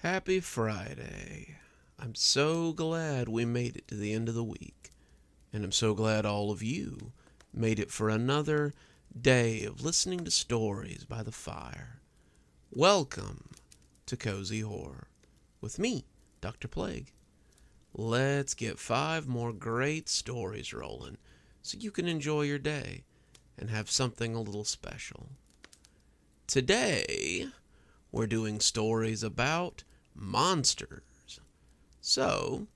Happy Friday. I'm so glad we made it to the end of the week. And I'm so glad all of you made it for another day of listening to stories by the fire. Welcome to Cozy Horror with me, Dr. Plague. Let's get 5 more great stories rolling so you can enjoy your day and have something a little special. Today, we're doing stories about monsters. So,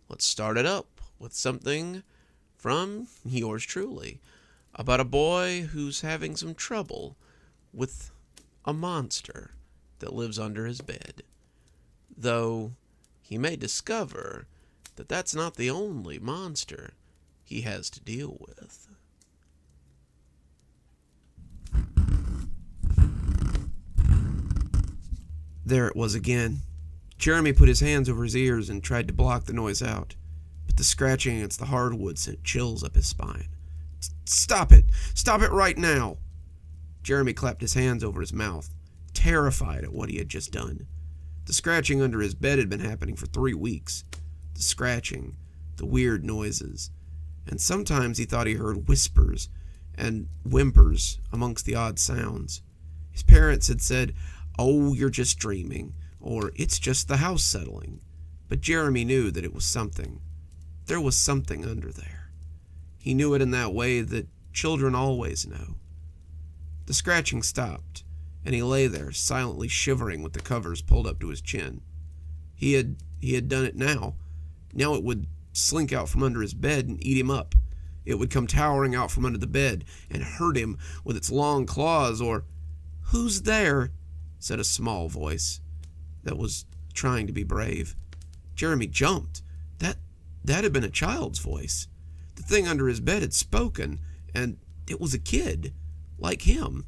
let's start it up with something from yours truly about a boy who's having some trouble with a monster that lives under his bed. Though he may discover that that's not the only monster he has to deal with. There it was again. Jeremy put his hands over his ears and tried to block the noise out, but the scratching against the hardwood sent chills up his spine. Stop it! Stop it right now! Jeremy clapped his hands over his mouth, terrified at what he had just done. The scratching under his bed had been happening for 3 weeks. The scratching, the weird noises, and sometimes he thought he heard whispers and whimpers amongst the odd sounds. His parents had said, "Oh, you're just dreaming," or "It's just the house settling." But Jeremy knew that it was something. There was something under there. He knew it in that way that children always know. The scratching stopped, and he lay there, silently shivering with the covers pulled up to his chin. He had done it now. Now it would slink out from under his bed and eat him up. It would come towering out from under the bed and hurt him with its long claws, or... "Who's there?" said a small voice that was trying to be brave. Jeremy jumped. That had been a child's voice. The thing under his bed had spoken, and it was a kid, like him.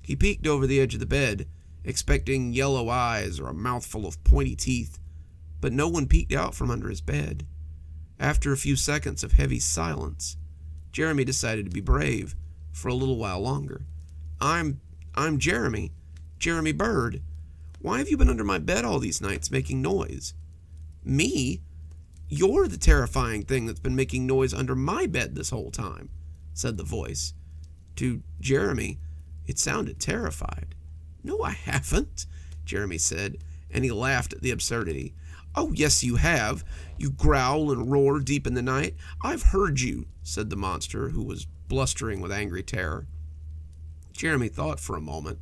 He peeked over the edge of the bed, expecting yellow eyes or a mouthful of pointy teeth, but no one peeked out from under his bed. After a few seconds of heavy silence, Jeremy decided to be brave for a little while longer. I'm Jeremy Bird. Why have you been under my bed all these nights making noise?" "Me? You're the terrifying thing that's been making noise under my bed this whole time," said the voice. To Jeremy, it sounded terrified. "No, I haven't," Jeremy said, and he laughed at the absurdity. "Oh, yes, you have. You growl and roar deep in the night. I've heard you," said the monster, who was blustering with angry terror. Jeremy thought for a moment.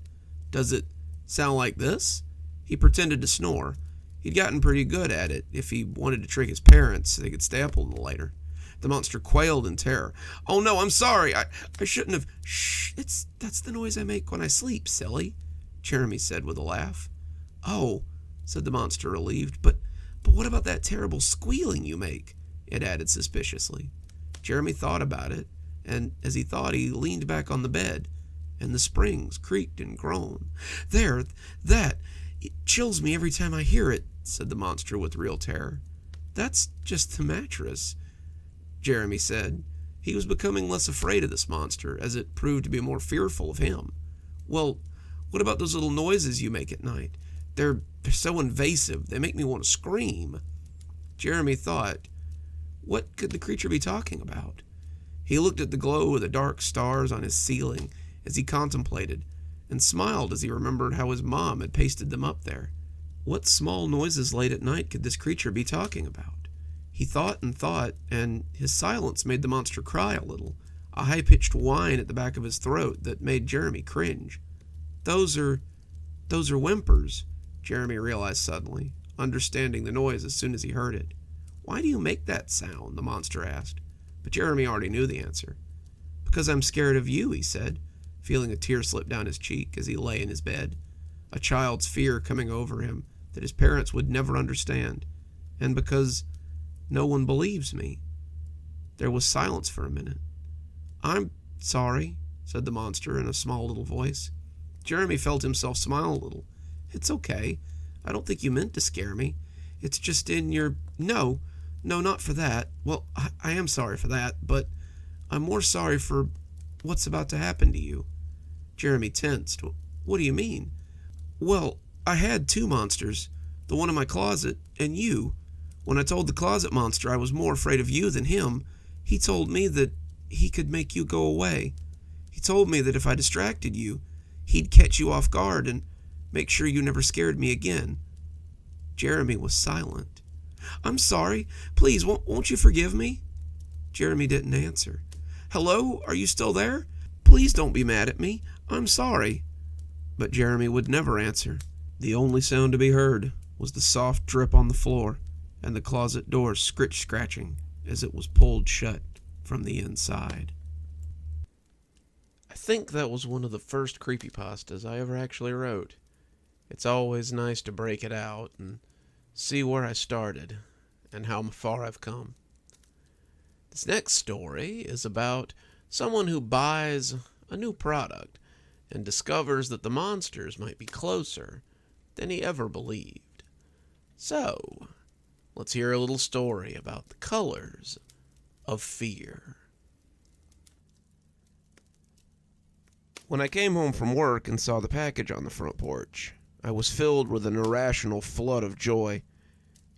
"Does it sound like this?" He pretended to snore. He'd gotten pretty good at it. If he wanted to trick his parents, they could stay up a little later. The monster quailed in terror. "Oh no, I'm sorry. I shouldn't have." "Shh, that's the noise I make when I sleep, silly," Jeremy said with a laugh. "Oh," said the monster, relieved. But what about that terrible squealing you make?" it added suspiciously. Jeremy thought about it, and as he thought, he leaned back on the bed, and the springs creaked and groaned. It chills me every time I hear it," said the monster with real terror. "That's just the mattress," Jeremy said. He was becoming less afraid of this monster, as it proved to be more fearful of him. "Well, what about those little noises you make at night? They're so invasive, they make me want to scream." Jeremy thought, what could the creature be talking about? He looked at the glow of the dark stars on his ceiling as he contemplated, and smiled as he remembered how his mom had pasted them up there. What small noises late at night could this creature be talking about? He thought and thought, and his silence made the monster cry a little, a high-pitched whine at the back of his throat that made Jeremy cringe. Those are whimpers," Jeremy realized suddenly, understanding the noise as soon as he heard it. "Why do you make that sound?" the monster asked, but Jeremy already knew the answer. "Because I'm scared of you," he said, feeling a tear slip down his cheek as he lay in his bed, a child's fear coming over him that his parents would never understand, and because no one believes me. There was silence for a minute. "I'm sorry," said the monster in a small little voice. Jeremy felt himself smile a little. "It's okay. I don't think you meant to scare me. It's just in your... No, not for that. Well, I am sorry for that, but I'm more sorry for what's about to happen to you." Jeremy tensed. "What do you mean?" "Well, I had 2 monsters. the one in my closet, and you. When I told the closet monster I was more afraid of you than him, he told me that he could make you go away. He told me that if I distracted you, he'd catch you off guard and make sure you never scared me again. Jeremy was silent. I'm sorry. Please, won't you forgive me? Jeremy didn't answer. Hello? Are you still there? Please don't be mad at me. I'm sorry. But Jeremy would never answer. The only sound to be heard was the soft drip on the floor and the closet door scratching as it was pulled shut from the inside. I think that was one of the first creepypastas I ever actually wrote. It's always nice to break it out and see where I started and how far I've come. This next story is about someone who buys a new product and discovers that the monsters might be closer than he ever believed. So, let's hear a little story about the colors of fear. When I came home from work and saw the package on the front porch, I was filled with an irrational flood of joy.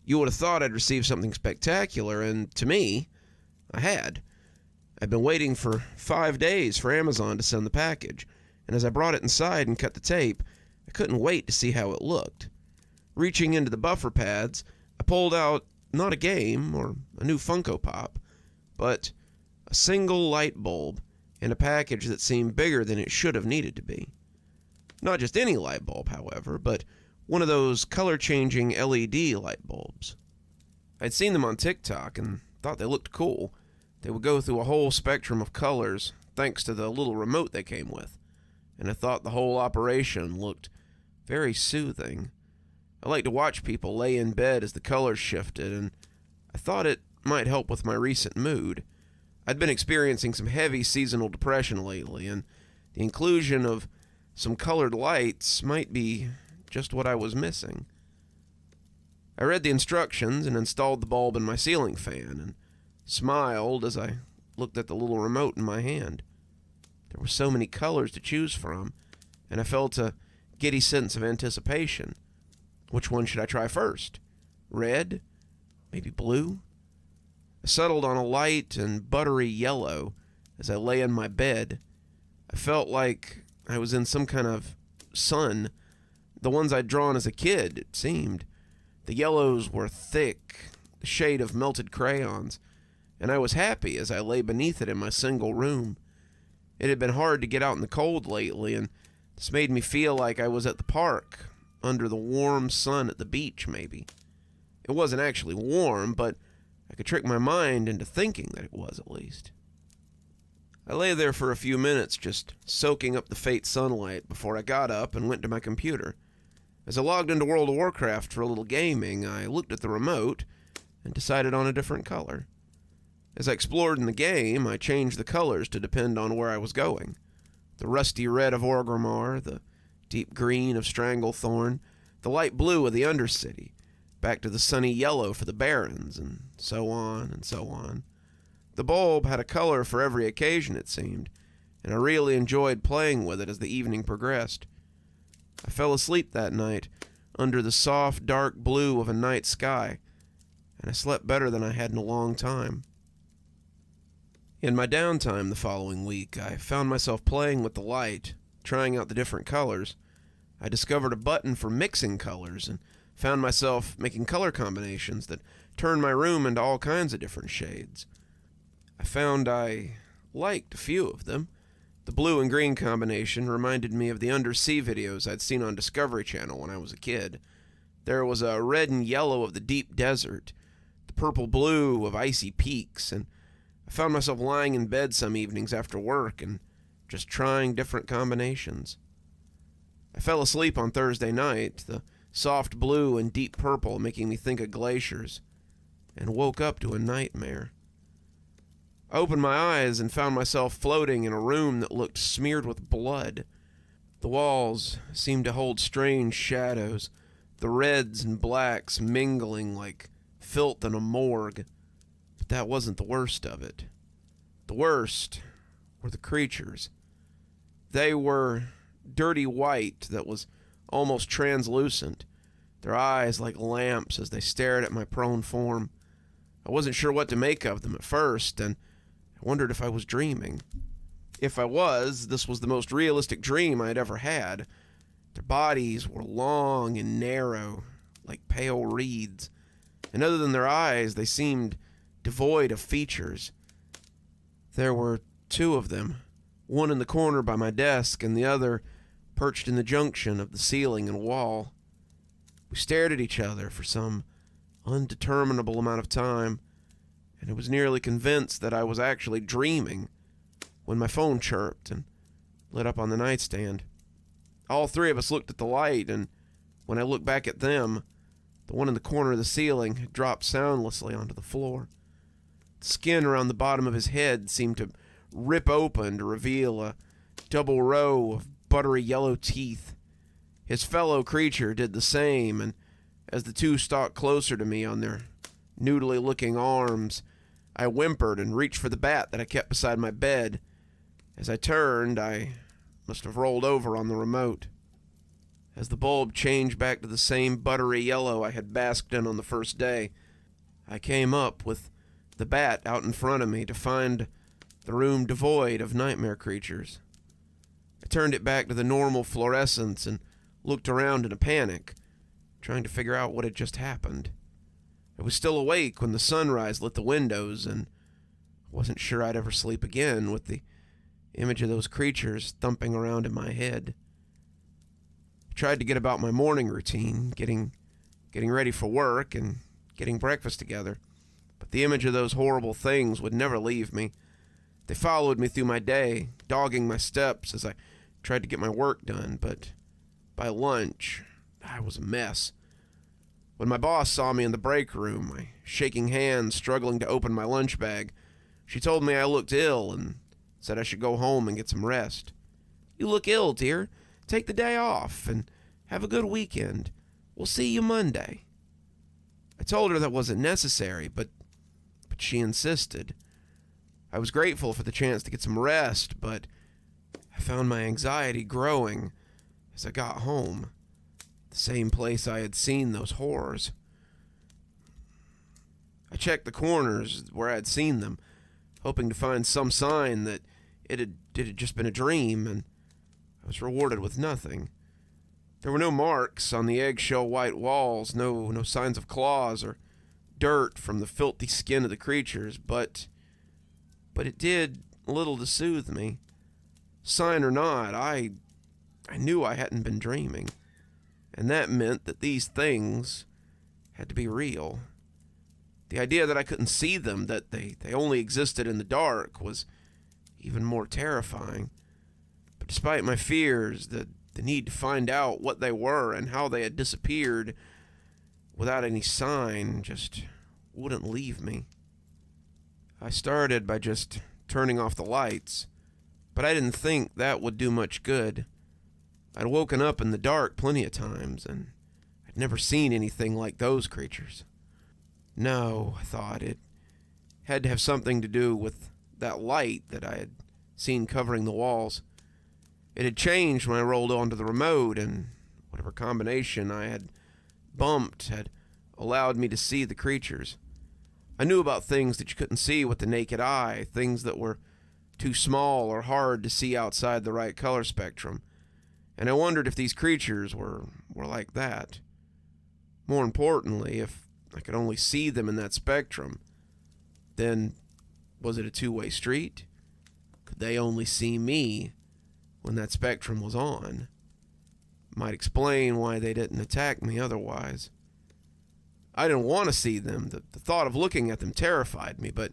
You would have thought I'd received something spectacular, and to me, I had. I'd been waiting for 5 days for Amazon to send the package, and as I brought it inside and cut the tape, I couldn't wait to see how it looked. Reaching into the buffer pads, I pulled out not a game or a new Funko Pop, but a single light bulb and a package that seemed bigger than it should have needed to be. Not just any light bulb, however, but one of those color-changing LED light bulbs. I'd seen them on TikTok and thought they looked cool. They would go through a whole spectrum of colors thanks to the little remote they came with, and I thought the whole operation looked very soothing. I like to watch people lay in bed as the colors shifted, and I thought it might help with my recent mood. I'd been experiencing some heavy seasonal depression lately, and the inclusion of some colored lights might be just what I was missing. I read the instructions and installed the bulb in my ceiling fan, and smiled as I looked at the little remote in my hand. There were so many colors to choose from, and I felt a giddy sense of anticipation. Which one should I try first? Red? Maybe blue? I settled on a light and buttery yellow as I lay in my bed. I felt like I was in some kind of sun, the ones I'd drawn as a kid, it seemed. The yellows were thick, the shade of melted crayons, and I was happy as I lay beneath it in my single room. It had been hard to get out in the cold lately, and this made me feel like I was at the park, under the warm sun at the beach, maybe. It wasn't actually warm, but I could trick my mind into thinking that it was, at least. I lay there for a few minutes, just soaking up the faint sunlight before I got up and went to my computer. As I logged into World of Warcraft for a little gaming, I looked at the remote and decided on a different color. As I explored in the game, I changed the colors to depend on where I was going. The rusty red of Orgrimmar, the deep green of Stranglethorn, the light blue of the Undercity, back to the sunny yellow for the Barrens, and so on and so on. The bulb had a color for every occasion, it seemed, and I really enjoyed playing with it as the evening progressed. I fell asleep that night under the soft, dark blue of a night sky, and I slept better than I had in a long time. In my downtime the following week, I found myself playing with the light, trying out the different colors. I discovered a button for mixing colors and found myself making color combinations that turned my room into all kinds of different shades. I found I liked a few of them. The blue and green combination reminded me of the undersea videos I'd seen on Discovery Channel when I was a kid. There was a red and yellow of the deep desert, the purple-blue of icy peaks, and I found myself lying in bed some evenings after work and just trying different combinations. I fell asleep on Thursday night, the soft blue and deep purple making me think of glaciers, and woke up to a nightmare. I opened my eyes and found myself floating in a room that looked smeared with blood. The walls seemed to hold strange shadows, the reds and blacks mingling like filth in a morgue. But that wasn't the worst of it. The worst were the creatures. They were dirty white that was almost translucent. their eyes like lamps as they stared at my prone form. I wasn't sure what to make of them at first, and I wondered if I was dreaming. If I was, this was the most realistic dream I had ever had. Their bodies were long and narrow, like pale reeds, and other than their eyes, they seemed devoid of features. There were two of them, one in the corner by my desk and the other perched in the junction of the ceiling and wall. We stared at each other for some undeterminable amount of time, and I was nearly convinced that I was actually dreaming when my phone chirped and lit up on the nightstand. All three of us looked at the light, and when I looked back at them, the one in the corner of the ceiling had dropped soundlessly onto the floor. The skin around the bottom of his head seemed to rip open to reveal a double row of buttery yellow teeth. His fellow creature did the same, and as the two stalked closer to me on their noodly-looking arms, I whimpered and reached for the bat that I kept beside my bed. As I turned, I must have rolled over on the remote. As the bulb changed back to the same buttery yellow I had basked in on the first day, I came up with the bat out in front of me to find the room devoid of nightmare creatures. I turned it back to the normal fluorescence and looked around in a panic, trying to figure out what had just happened. I was still awake when the sunrise lit the windows, and I wasn't sure I'd ever sleep again with the image of those creatures thumping around in my head. I tried to get about my morning routine, getting ready for work and getting breakfast together, but the image of those horrible things would never leave me. They followed me through my day, dogging my steps as I tried to get my work done, but by lunch, I was a mess. When my boss saw me in the break room, my shaking hands struggling to open my lunch bag, she told me I looked ill and said I should go home and get some rest. "You look ill, dear. Take the day off and have a good weekend. We'll see you Monday." I told her that wasn't necessary, but she insisted. I was grateful for the chance to get some rest, but I found my anxiety growing as I got home, the same place I had seen those horrors. I checked the corners where I had seen them, hoping to find some sign that it had just been a dream, and I was rewarded with nothing. There were no marks on the eggshell white walls, no signs of claws or dirt from the filthy skin of the creatures, but it did little to soothe me. Sign or not, I knew I hadn't been dreaming, and that meant that these things had to be real. The idea that I couldn't see them, that they only existed in the dark, was even more terrifying. But despite my fears, the need to find out what they were and how they had disappeared without any sign just wouldn't leave me. I started by just turning off the lights, but I didn't think that would do much good. I'd woken up in the dark plenty of times, and I'd never seen anything like those creatures. No, I thought, it had to have something to do with that light that I had seen covering the walls. It had changed when I rolled onto the remote, and whatever combination I had bumped had allowed me to see the creatures. I knew about things that you couldn't see with the naked eye, things that were too small or hard to see outside the right color spectrum, and I wondered if these creatures were like that. More importantly, if I could only see them in that spectrum, then was it a two-way street? Could they only see me when that spectrum was on? Might explain why they didn't attack me otherwise. I didn't want to see them. The thought of looking at them terrified me, but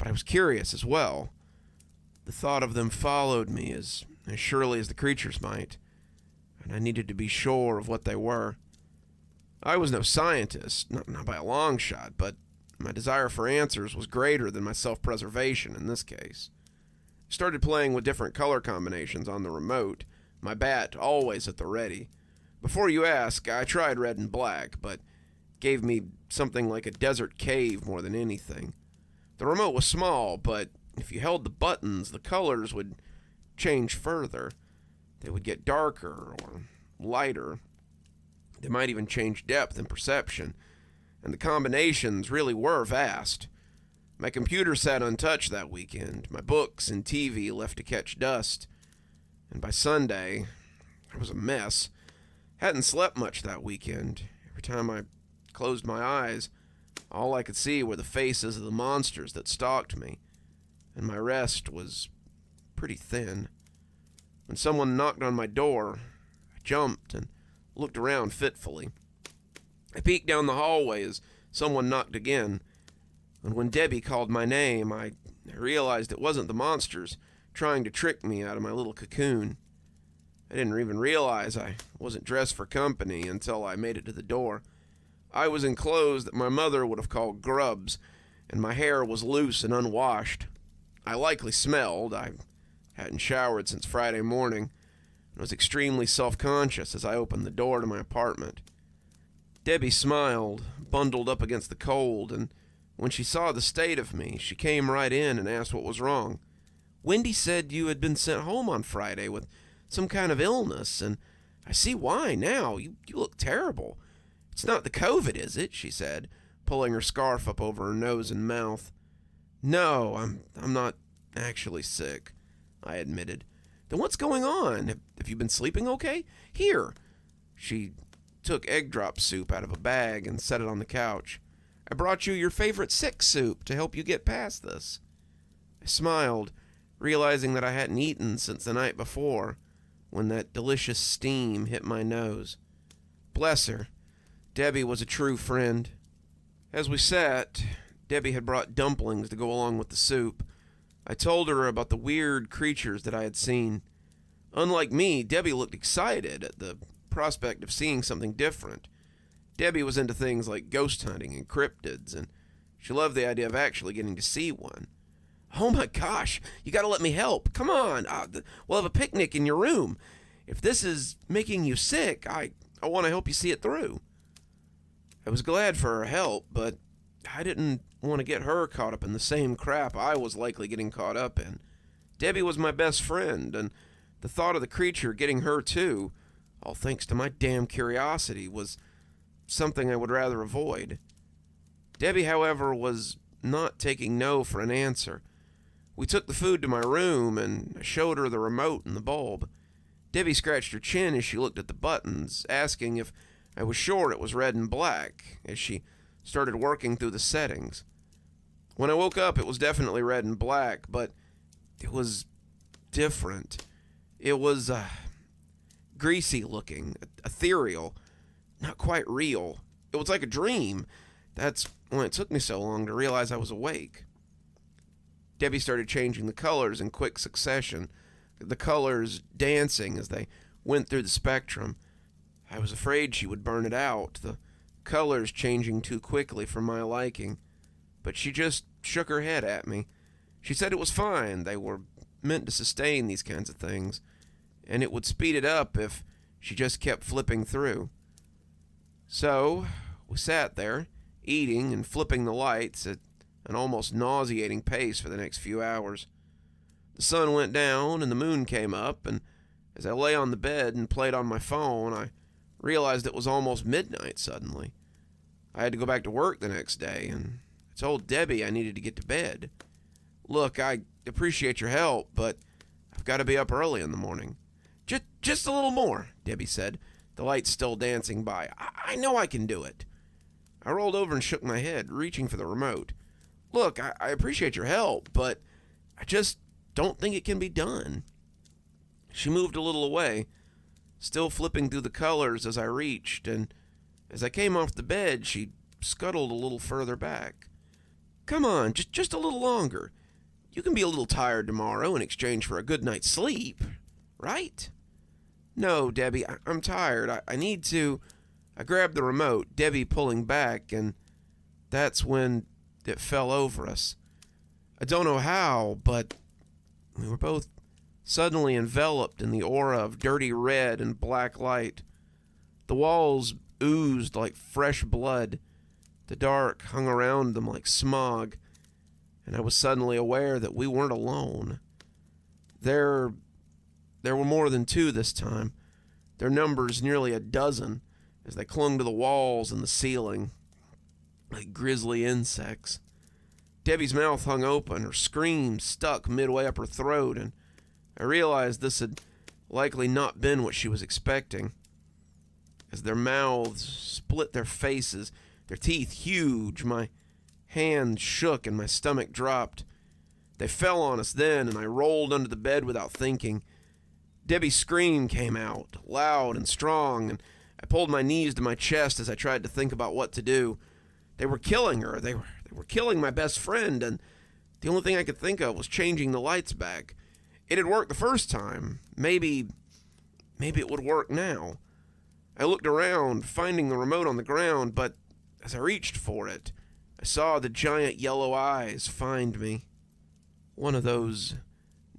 I was curious as well. The thought of them followed me as surely as the creatures might, and I needed to be sure of what they were. I was no scientist, not by a long shot, but my desire for answers was greater than my self-preservation in this case. I started playing with different color combinations on the remote, my bat always at the ready. Before you ask, I tried red and black, but gave me something like a desert cave more than anything. The remote was small, but if you held the buttons, the colors would change further. They would get darker or lighter. They might even change depth and perception, and the combinations really were vast. My computer sat untouched that weekend, my books and TV left to catch dust, and by Sunday, I was a mess. Hadn't slept much that weekend. Every time I closed my eyes, all I could see were the faces of the monsters that stalked me, and my rest was pretty thin. When someone knocked on my door, I jumped and looked around fitfully. I peeked down the hallway as someone knocked again, and when Debbie called my name, I realized it wasn't the monsters trying to trick me out of my little cocoon. I didn't even realize I wasn't dressed for company until I made it to the door. I was in clothes that my mother would have called grubs, and my hair was loose and unwashed. I likely smelled. I hadn't showered since Friday morning, and was extremely self-conscious as I opened the door to my apartment. Debbie smiled, bundled up against the cold, and when she saw the state of me, she came right in and asked what was wrong. "Wendy said you had been sent home on Friday with some kind of illness, and I see why now. You look terrible. It's not the COVID, is it?" she said, pulling her scarf up over her nose and mouth. "No, I'm not actually sick," I admitted. "Then what's going on? Have you been sleeping okay? Here." She took egg drop soup out of a bag and set it on the couch. "I brought you your favorite sick soup to help you get past this." I smiled, realizing that I hadn't eaten since the night before, when that delicious steam hit my nose. Bless her. Debbie was a true friend. As we sat, Debbie had brought dumplings to go along with the soup. I told her about the weird creatures that I had seen. Unlike me, Debbie looked excited at the prospect of seeing something different. Debbie was into things like ghost hunting and cryptids, and she loved the idea of actually getting to see one. "Oh my gosh, you gotta let me help. Come on, we'll have a picnic in your room. If this is making you sick, I want to help you see it through." I was glad for her help, but I didn't want to get her caught up in the same crap I was likely getting caught up in. Debbie was my best friend, and the thought of the creature getting her too, all thanks to my damn curiosity, was something I would rather avoid. Debbie, however, was not taking no for an answer. We took the food to my room, and I showed her the remote and the bulb. Debbie scratched her chin as she looked at the buttons, asking if I was sure it was red and black, as she started working through the settings. When I woke up, it was definitely red and black, but it was different. It was greasy looking, ethereal, not quite real. It was like a dream. That's when it took me so long to realize I was awake. Debbie started changing the colors in quick succession, the colors dancing as they went through the spectrum. I was afraid she would burn it out, the colors changing too quickly for my liking, but she just shook her head at me. She said it was fine. They were meant to sustain these kinds of things, and it would speed it up if she just kept flipping through. So we sat there, eating and flipping the lights at an almost nauseating pace for the next few hours. The sun went down and the moon came up, and as I lay on the bed and played on my phone, I realized it was almost midnight suddenly. I had to go back to work the next day, and I told Debbie I needed to get to bed. "Look, I appreciate your help, but I've got to be up early in the morning." Just a little more," Debbie said, the lights still dancing by. I know I can do it." I rolled over and shook my head, reaching for the remote. "Look, I appreciate your help, but I just don't think it can be done." She moved a little away, still flipping through the colors as I reached, and as I came off the bed, she scuttled a little further back. "Come on, just a little longer. You can be a little tired tomorrow in exchange for a good night's sleep, right?" "No, Debbie, I'm tired. I need to..." I grabbed the remote, Debbie pulling back, and that's when it fell over us. I don't know how, but we were both suddenly enveloped in the aura of dirty red and black light. The walls oozed like fresh blood. The dark hung around them like smog, and I was suddenly aware that we weren't alone. There were more than two this time, their numbers nearly a dozen, as they clung to the walls and the ceiling like grisly insects. Debbie's mouth hung open, her scream stuck midway up her throat, and I realized this had likely not been what she was expecting. As their mouths split their faces, their teeth huge, my hands shook and my stomach dropped. They fell on us then, and I rolled under the bed without thinking. Debbie's scream came out, loud and strong, and I pulled my knees to my chest as I tried to think about what to do. They were killing her. They were killing my best friend, and the only thing I could think of was changing the lights back. It had worked the first time. Maybe it would work now. I looked around, finding the remote on the ground, but as I reached for it, I saw the giant yellow eyes find me. One of those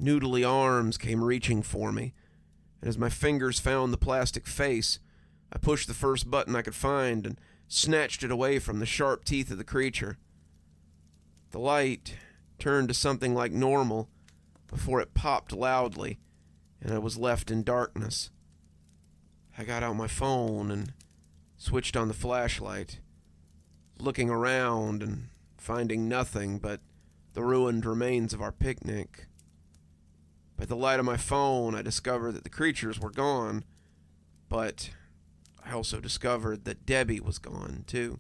noodly arms came reaching for me, and as my fingers found the plastic face, I pushed the first button I could find and snatched it away from the sharp teeth of the creature. The light turned to something like normal before it popped loudly, and I was left in darkness. I got out my phone and switched on the flashlight, looking around and finding nothing but the ruined remains of our picnic. By the light of my phone, I discovered that the creatures were gone, but I also discovered that Debbie was gone, too.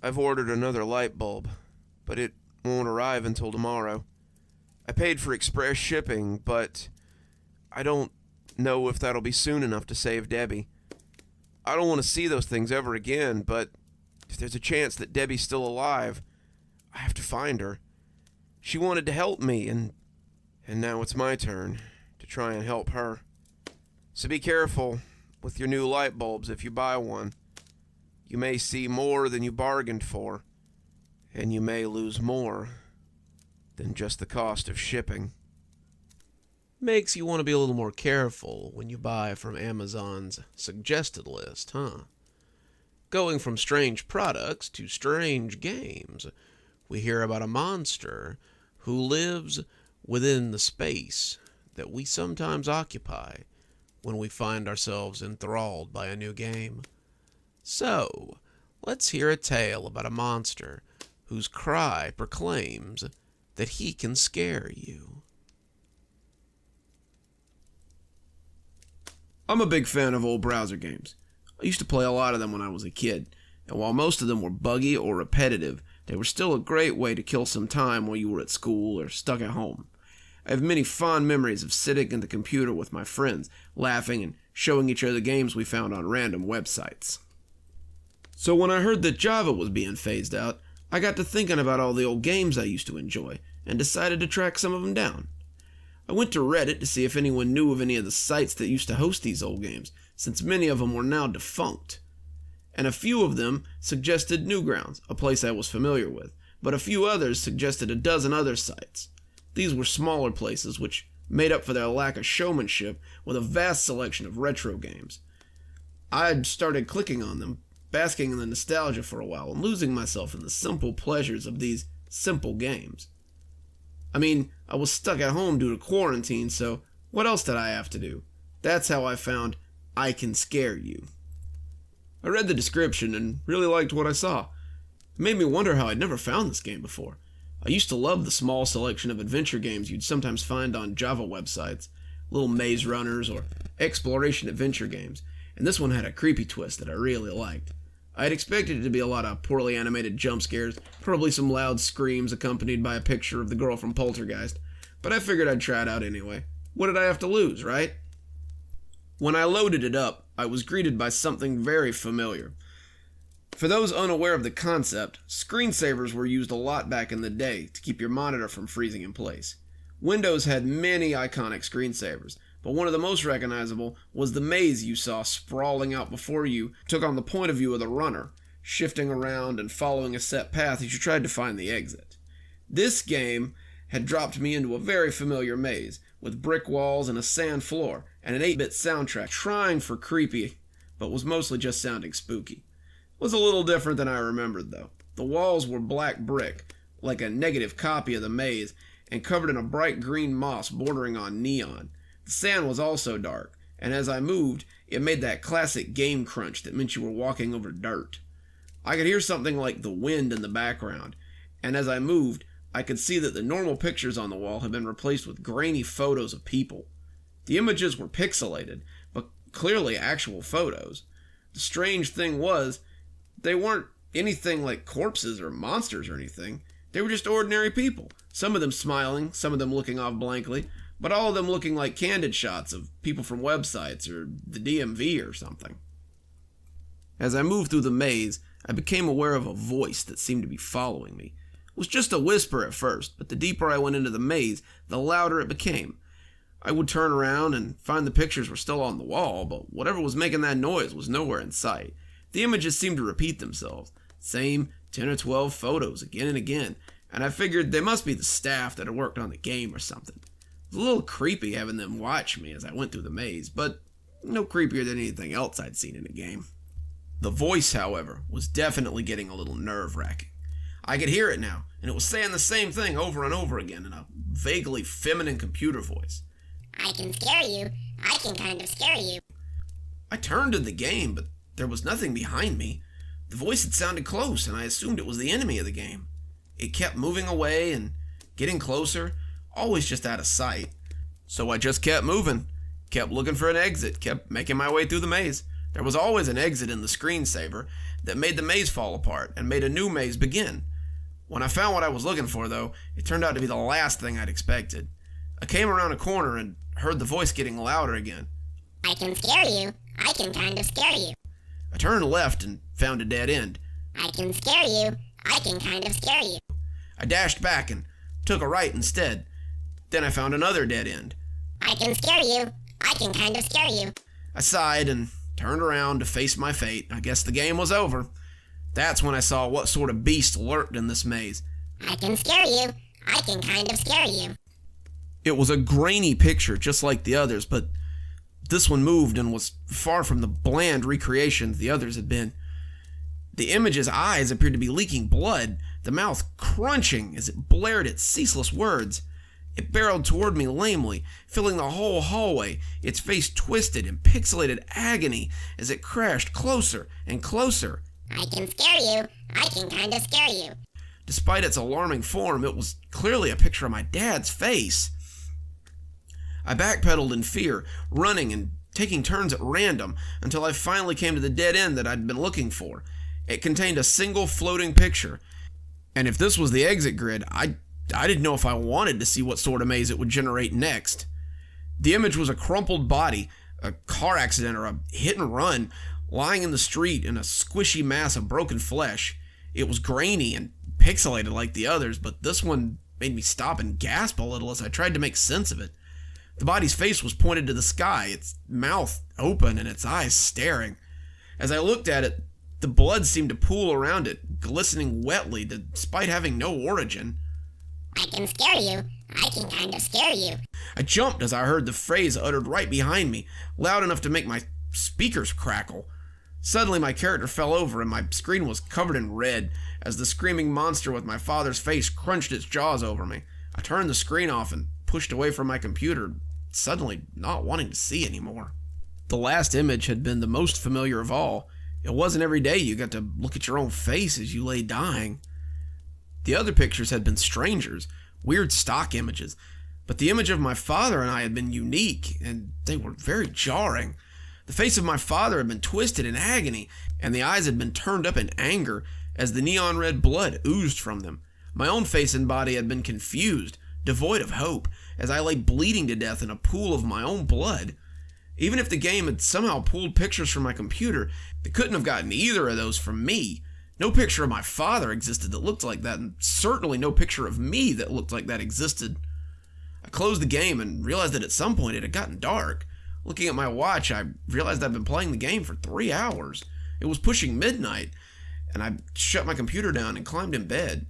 I've ordered another light bulb, but it won't arrive until tomorrow. I paid for express shipping, but I don't know if that'll be soon enough to save Debbie. I don't want to see those things ever again, but if there's a chance that Debbie's still alive, I have to find her. She wanted to help me, and now it's my turn to try and help her. So be careful with your new light bulbs if you buy one. You may see more than you bargained for, and you may lose more than just the cost of shipping. Makes you want to be a little more careful when you buy from Amazon's suggested list, huh? Going from strange products to strange games, we hear about a monster who lives within the space that we sometimes occupy when we find ourselves enthralled by a new game. So, let's hear a tale about a monster whose cry proclaims that he can scare you. I'm a big fan of old browser games. I used to play a lot of them when I was a kid, and while most of them were buggy or repetitive, they were still a great way to kill some time while you were at school or stuck at home. I have many fond memories of sitting at the computer with my friends, laughing and showing each other games we found on random websites. So when I heard that Java was being phased out, I got to thinking about all the old games I used to enjoy, and decided to track some of them down. I went to Reddit to see if anyone knew of any of the sites that used to host these old games, since many of them were now defunct. And a few of them suggested Newgrounds, a place I was familiar with, but a few others suggested a dozen other sites. These were smaller places which made up for their lack of showmanship with a vast selection of retro games. I'd started clicking on them, basking in the nostalgia for a while and losing myself in the simple pleasures of these simple games. I mean, I was stuck at home due to quarantine, so what else did I have to do? That's how I found I Can Scare You. I read the description and really liked what I saw. It made me wonder how I'd never found this game before. I used to love the small selection of adventure games you'd sometimes find on Java websites, little maze runners or exploration adventure games, and this one had a creepy twist that I really liked. I had expected it to be a lot of poorly animated jump scares, probably some loud screams accompanied by a picture of the girl from Poltergeist, but I figured I'd try it out anyway. What did I have to lose, right? When I loaded it up, I was greeted by something very familiar. For those unaware of the concept, screensavers were used a lot back in the day to keep your monitor from freezing in place. Windows had many iconic screensavers, but one of the most recognizable was the maze you saw sprawling out before you took on the point of view of the runner, shifting around and following a set path as you tried to find the exit. This game had dropped me into a very familiar maze, with brick walls and a sand floor, and an 8-bit soundtrack trying for creepy, but was mostly just sounding spooky. It was a little different than I remembered, though. The walls were black brick, like a negative copy of the maze, and covered in a bright green moss bordering on neon. The sand was also dark, and as I moved, It made that classic game crunch that meant you were walking over dirt. I could hear something like the wind in the background, and as I moved, I could see that the normal pictures on the wall had been replaced with grainy photos of people. The images were pixelated, but clearly actual photos. The strange thing was, they weren't anything like corpses or monsters or anything. They were just ordinary people. Some of them smiling, some of them looking off blankly, but all of them looking like candid shots of people from websites or the DMV or something. As I moved through the maze, I became aware of a voice that seemed to be following me. It was just a whisper at first, but the deeper I went into the maze, the louder it became. I would turn around and find the pictures were still on the wall, but whatever was making that noise was nowhere in sight. The images seemed to repeat themselves. Same 10 or 12 photos again and again, and I figured they must be the staff that had worked on the game or something. It was a little creepy having them watch me as I went through the maze, but no creepier than anything else I'd seen in a game. The voice, however, was definitely getting a little nerve-wracking. I could hear it now, and it was saying the same thing over and over again in a vaguely feminine computer voice. I can scare you. I can kind of scare you. I turned to the game, but there was nothing behind me. The voice had sounded close, and I assumed it was the enemy of the game. It kept moving away and getting closer, always just out of sight. So I just kept moving, kept looking for an exit, kept making my way through the maze. There was always an exit in the screensaver that made the maze fall apart and made a new maze begin. When I found what I was looking for, though, it turned out to be the last thing I'd expected. I came around a corner and heard the voice getting louder again. I can scare you. I can kind of scare you. I turned left and found a dead end. I can scare you. I can kind of scare you. I dashed back and took a right instead. Then I found another dead end. I can scare you. I can kind of scare you. I sighed and turned around to face my fate. I guess the game was over. That's when I saw what sort of beast lurked in this maze. I can scare you. I can kind of scare you. It was a grainy picture just like the others, but this one moved and was far from the bland recreation the others had been. The image's eyes appeared to be leaking blood, the mouth crunching as it blared its ceaseless words. It barreled toward me lamely, filling the whole hallway, its face twisted in pixelated agony as it crashed closer and closer. I can scare you. I can kind of scare you. Despite its alarming form, it was clearly a picture of my dad's face. I backpedaled in fear, running and taking turns at random until I finally came to the dead end that I'd been looking for. It contained a single floating picture, and if this was the exit grid, I didn't know if I wanted to see what sort of maze it would generate next. The image was a crumpled body, a car accident or a hit and run, lying in the street in a squishy mass of broken flesh. It was grainy and pixelated like the others, but this one made me stop and gasp a little as I tried to make sense of it. The body's face was pointed to the sky, its mouth open and its eyes staring. As I looked at it, the blood seemed to pool around it, glistening wetly despite having no origin. I can scare you. I can kind of scare you. I jumped as I heard the phrase uttered right behind me, loud enough to make my speakers crackle. Suddenly my character fell over and my screen was covered in red as the screaming monster with my father's face crunched its jaws over me. I turned the screen off and pushed away from my computer, suddenly not wanting to see anymore. The last image had been the most familiar of all. It wasn't every day you got to look at your own face as you lay dying. The other pictures had been strangers, weird stock images, but the image of my father and I had been unique, and they were very jarring. The face of my father had been twisted in agony, and the eyes had been turned up in anger as the neon red blood oozed from them. My own face and body had been confused, devoid of hope, as I lay bleeding to death in a pool of my own blood. Even if the game had somehow pulled pictures from my computer, it couldn't have gotten either of those from me. No picture of my father existed that looked like that, and certainly no picture of me that looked like that existed. I closed the game and realized that at some point it had gotten dark. Looking at my watch, I realized I'd been playing the game for 3 hours. It was pushing midnight, and I shut my computer down and climbed in bed.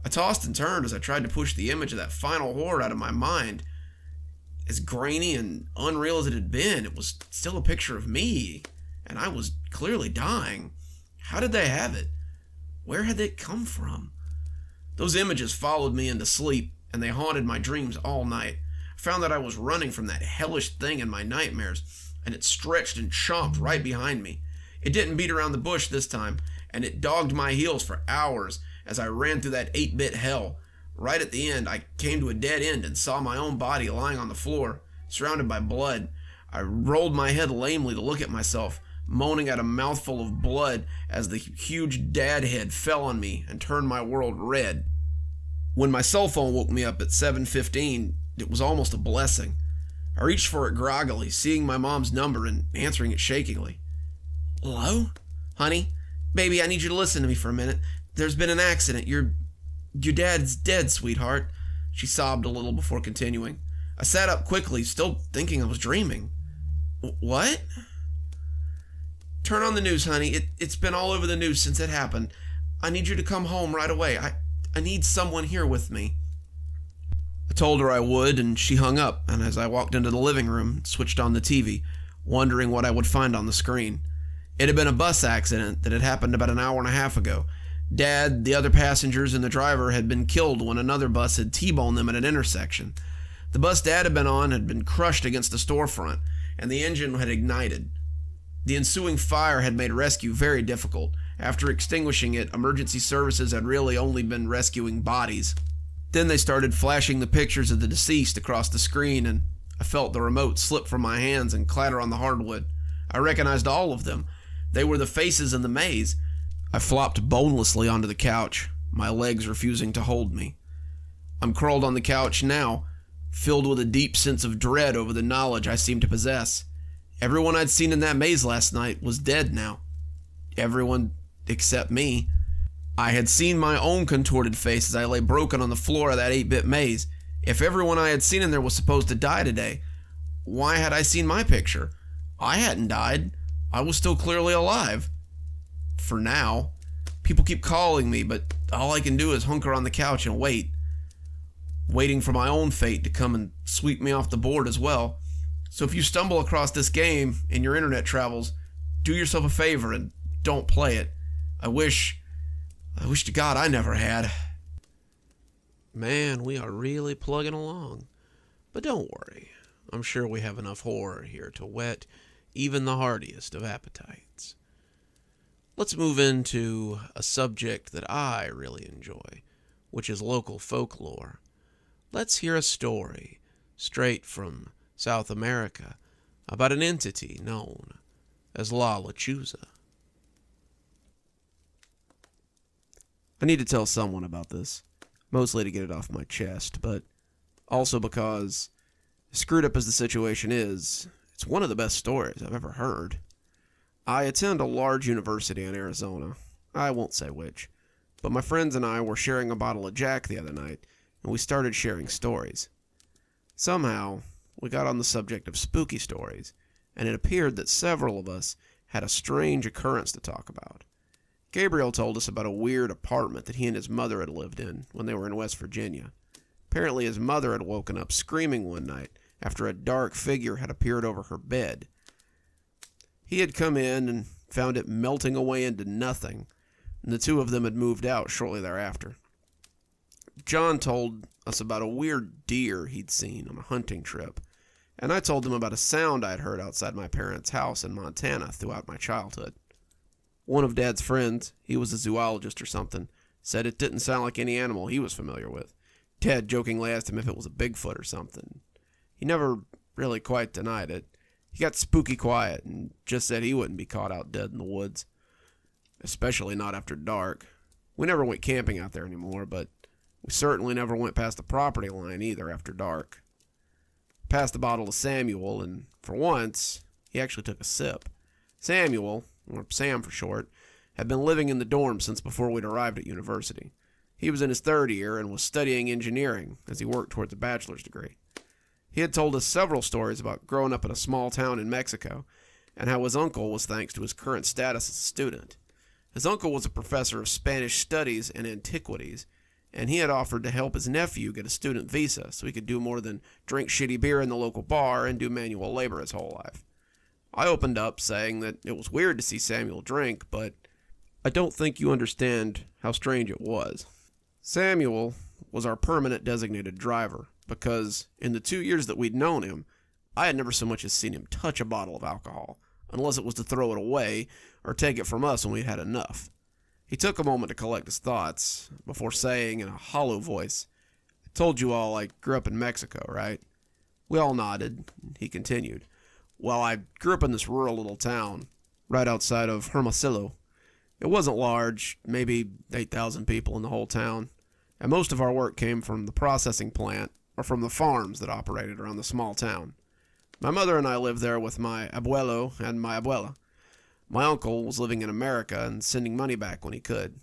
I tossed and turned as I tried to push the image of that final horror out of my mind. As grainy and unreal as it had been, it was still a picture of me, and I was clearly dying. How did they have it? Where had they come from? Those images followed me into sleep, and they haunted my dreams all night. I found that I was running from that hellish thing in my nightmares, and it stretched and chomped right behind me. It didn't beat around the bush this time, and it dogged my heels for hours as I ran through that 8-bit hell. Right at the end, I came to a dead end and saw my own body lying on the floor, surrounded by blood. I rolled my head lamely to look at myself, moaning at a mouthful of blood as the huge dad head fell on me and turned my world red. When my cell phone woke me up at 7:15, it was almost a blessing. I reached for it groggily, seeing my mom's number and answering it shakingly. Hello? Honey? Baby, I need you to listen to me for a minute. There's been an accident. Your dad's dead, sweetheart. She sobbed a little before continuing. I sat up quickly, still thinking I was dreaming. What? Turn on the news, honey. It's been all over the news since it happened. I need you to come home right away. I need someone here with me. I told her I would, and she hung up, and as I walked into the living room, switched on the TV, wondering what I would find on the screen. It had been a bus accident that had happened about an hour and a half ago. Dad, the other passengers, and the driver had been killed when another bus had T-boned them at an intersection. The bus Dad had been on had been crushed against the storefront, and the engine had ignited. The ensuing fire had made rescue very difficult. After extinguishing it, emergency services had really only been rescuing bodies. Then they started flashing the pictures of the deceased across the screen, and I felt the remote slip from my hands and clatter on the hardwood. I recognized all of them. They were the faces in the maze. I flopped bonelessly onto the couch, my legs refusing to hold me. I'm curled on the couch now, filled with a deep sense of dread over the knowledge I seemed to possess. Everyone I'd seen in that maze last night was dead now. Everyone except me. I had seen my own contorted face as I lay broken on the floor of that 8-bit maze. If everyone I had seen in there was supposed to die today, why had I seen my picture? I hadn't died. I was still clearly alive. For now. People keep calling me, but all I can do is hunker on the couch and wait. Waiting for my own fate to come and sweep me off the board as well. So if you stumble across this game in your internet travels, do yourself a favor and don't play it. I wish to God I never had. Man, we are really plugging along. But don't worry. I'm sure we have enough horror here to whet even the hardiest of appetites. Let's move into a subject that I really enjoy, which is local folklore. Let's hear a story straight from South America about an entity known as Lachuza. I need to tell someone about this, mostly to get it off my chest, but also because, screwed up as the situation is, it's one of the best stories I've ever heard. I attend a large university in Arizona. I won't say which, but my friends and I were sharing a bottle of Jack the other night, and we started sharing stories. Somehow, we got on the subject of spooky stories, and it appeared that several of us had a strange occurrence to talk about. Gabriel told us about a weird apartment that he and his mother had lived in when they were in West Virginia. Apparently his mother had woken up screaming one night after a dark figure had appeared over her bed. He had come in and found it melting away into nothing, and the two of them had moved out shortly thereafter. John told us about a weird deer he'd seen on a hunting trip, and I told him about a sound I'd heard outside my parents' house in Montana throughout my childhood. One of Dad's friends, he was a zoologist or something, said it didn't sound like any animal he was familiar with. Dad jokingly asked him if it was a Bigfoot or something. He never really quite denied it. He got spooky quiet and just said he wouldn't be caught out dead in the woods, especially not after dark. We never went camping out there anymore, but we certainly never went past the property line either after dark. Passed the bottle to Samuel, and for once, he actually took a sip. Samuel, or Sam for short, had been living in the dorm since before we'd arrived at university. He was in his third year and was studying engineering as he worked towards a bachelor's degree. He had told us several stories about growing up in a small town in Mexico and how his uncle was thanks to his current status as a student. His uncle was a professor of Spanish studies and antiquities, and he had offered to help his nephew get a student visa so he could do more than drink shitty beer in the local bar and do manual labor his whole life. I opened up saying that it was weird to see Samuel drink, but I don't think you understand how strange it was. Samuel was our permanent designated driver because in the 2 years that we'd known him, I had never so much as seen him touch a bottle of alcohol, unless it was to throw it away or take it from us when we had enough. He took a moment to collect his thoughts before saying in a hollow voice, "I told you all I grew up in Mexico, right?" We all nodded. He continued, "Well, I grew up in this rural little town right outside of Hermosillo. It wasn't large, maybe 8,000 people in the whole town, and most of our work came from the processing plant or from the farms that operated around the small town. My mother and I lived there with my abuelo and my abuela. My uncle was living in America and sending money back when he could.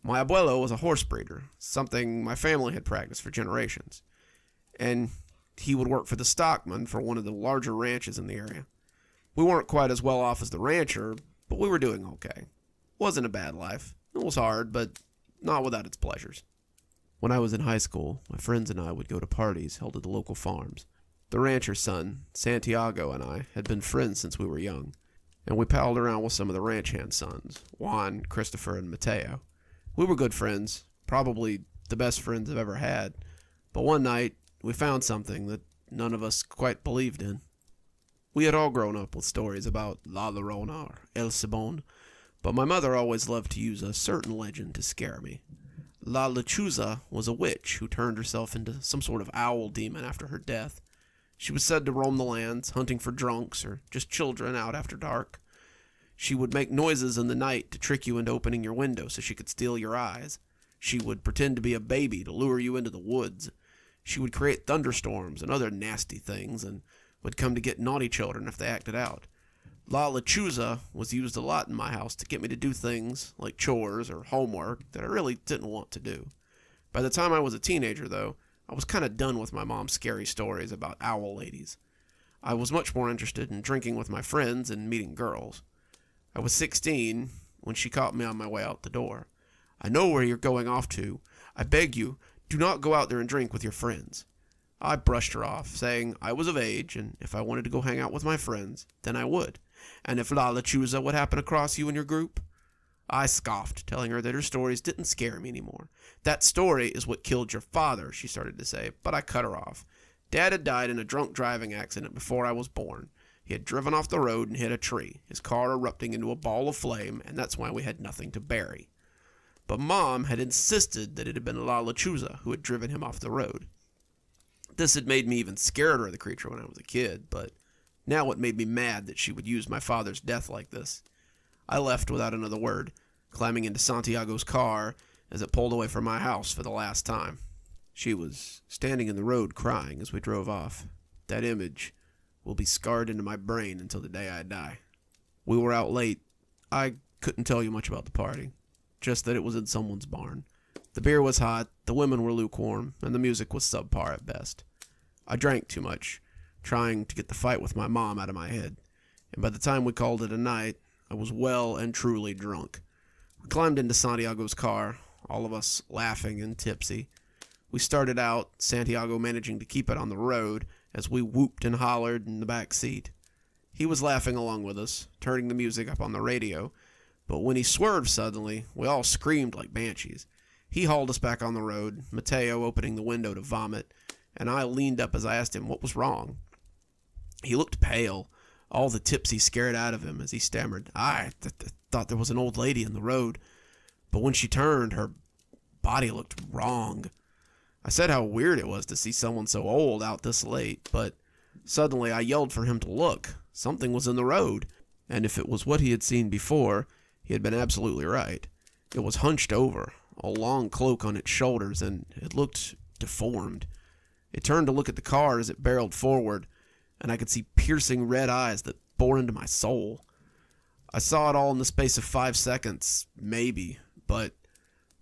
My abuelo was a horse breeder, something my family had practiced for generations, and he would work for the stockman for one of the larger ranches in the area. We weren't quite as well off as the rancher, but we were doing okay. Wasn't a bad life. It was hard, but not without its pleasures." When I was in high school, my friends and I would go to parties held at the local farms. The rancher's son, Santiago, and I had been friends since we were young, and we palled around with some of the ranch hand sons, Juan, Christopher, and Mateo. We were good friends, probably the best friends I've ever had, but one night we found something that none of us quite believed in. We had all grown up with stories about La Llorona or El Cibon, but my mother always loved to use a certain legend to scare me. La Lachuza was a witch who turned herself into some sort of owl demon after her death. She was said to roam the lands, hunting for drunks or just children out after dark. She would make noises in the night to trick you into opening your window so she could steal your eyes. She would pretend to be a baby to lure you into the woods. She would create thunderstorms and other nasty things and would come to get naughty children if they acted out. La Lachuza was used a lot in my house to get me to do things like chores or homework that I really didn't want to do. By the time I was a teenager, though, I was kind of done with my mom's scary stories about owl ladies. I was much more interested in drinking with my friends and meeting girls. I was 16 when she caught me on my way out the door. "I know where you're going off to. I beg you, do not go out there and drink with your friends." I brushed her off, saying I was of age, and if I wanted to go hang out with my friends, then I would. And if La Lachuza would happen across you in your group? I scoffed, telling her that her stories didn't scare me anymore. "That story is what killed your father," she started to say, but I cut her off. Dad had died in a drunk driving accident before I was born. He had driven off the road and hit a tree, his car erupting into a ball of flame, and that's why we had nothing to bury. But Mom had insisted that it had been La Lachuza who had driven him off the road. This had made me even scareder of the creature when I was a kid, but now it made me mad that she would use my father's death like this. I left without another word, climbing into Santiago's car as it pulled away from my house for the last time. She was standing in the road crying as we drove off. That image will be scarred into my brain until the day I die. We were out late. I couldn't tell you much about the party, just that it was in someone's barn. The beer was hot, the women were lukewarm, and the music was subpar at best. I drank too much, trying to get the fight with my mom out of my head, and by the time we called it a night, I was well and truly drunk. We climbed into Santiago's car, all of us laughing and tipsy. We started out, Santiago managing to keep it on the road as we whooped and hollered in the back seat. He was laughing along with us, turning the music up on the radio, but when he swerved suddenly, we all screamed like banshees. He hauled us back on the road, Mateo opening the window to vomit, and I leaned up as I asked him what was wrong. He looked pale, all the tipsy scared out of him as he stammered, "I thought there was an old lady in the road, but when she turned, her body looked wrong." I said how weird it was to see someone so old out this late, but suddenly I yelled for him to look. Something was in the road, and if it was what he had seen before, he had been absolutely right. It was hunched over, a long cloak on its shoulders, and it looked deformed. It turned to look at the car as it barreled forward, and I could see piercing red eyes that bore into my soul. I saw it all in the space of 5 seconds, maybe, but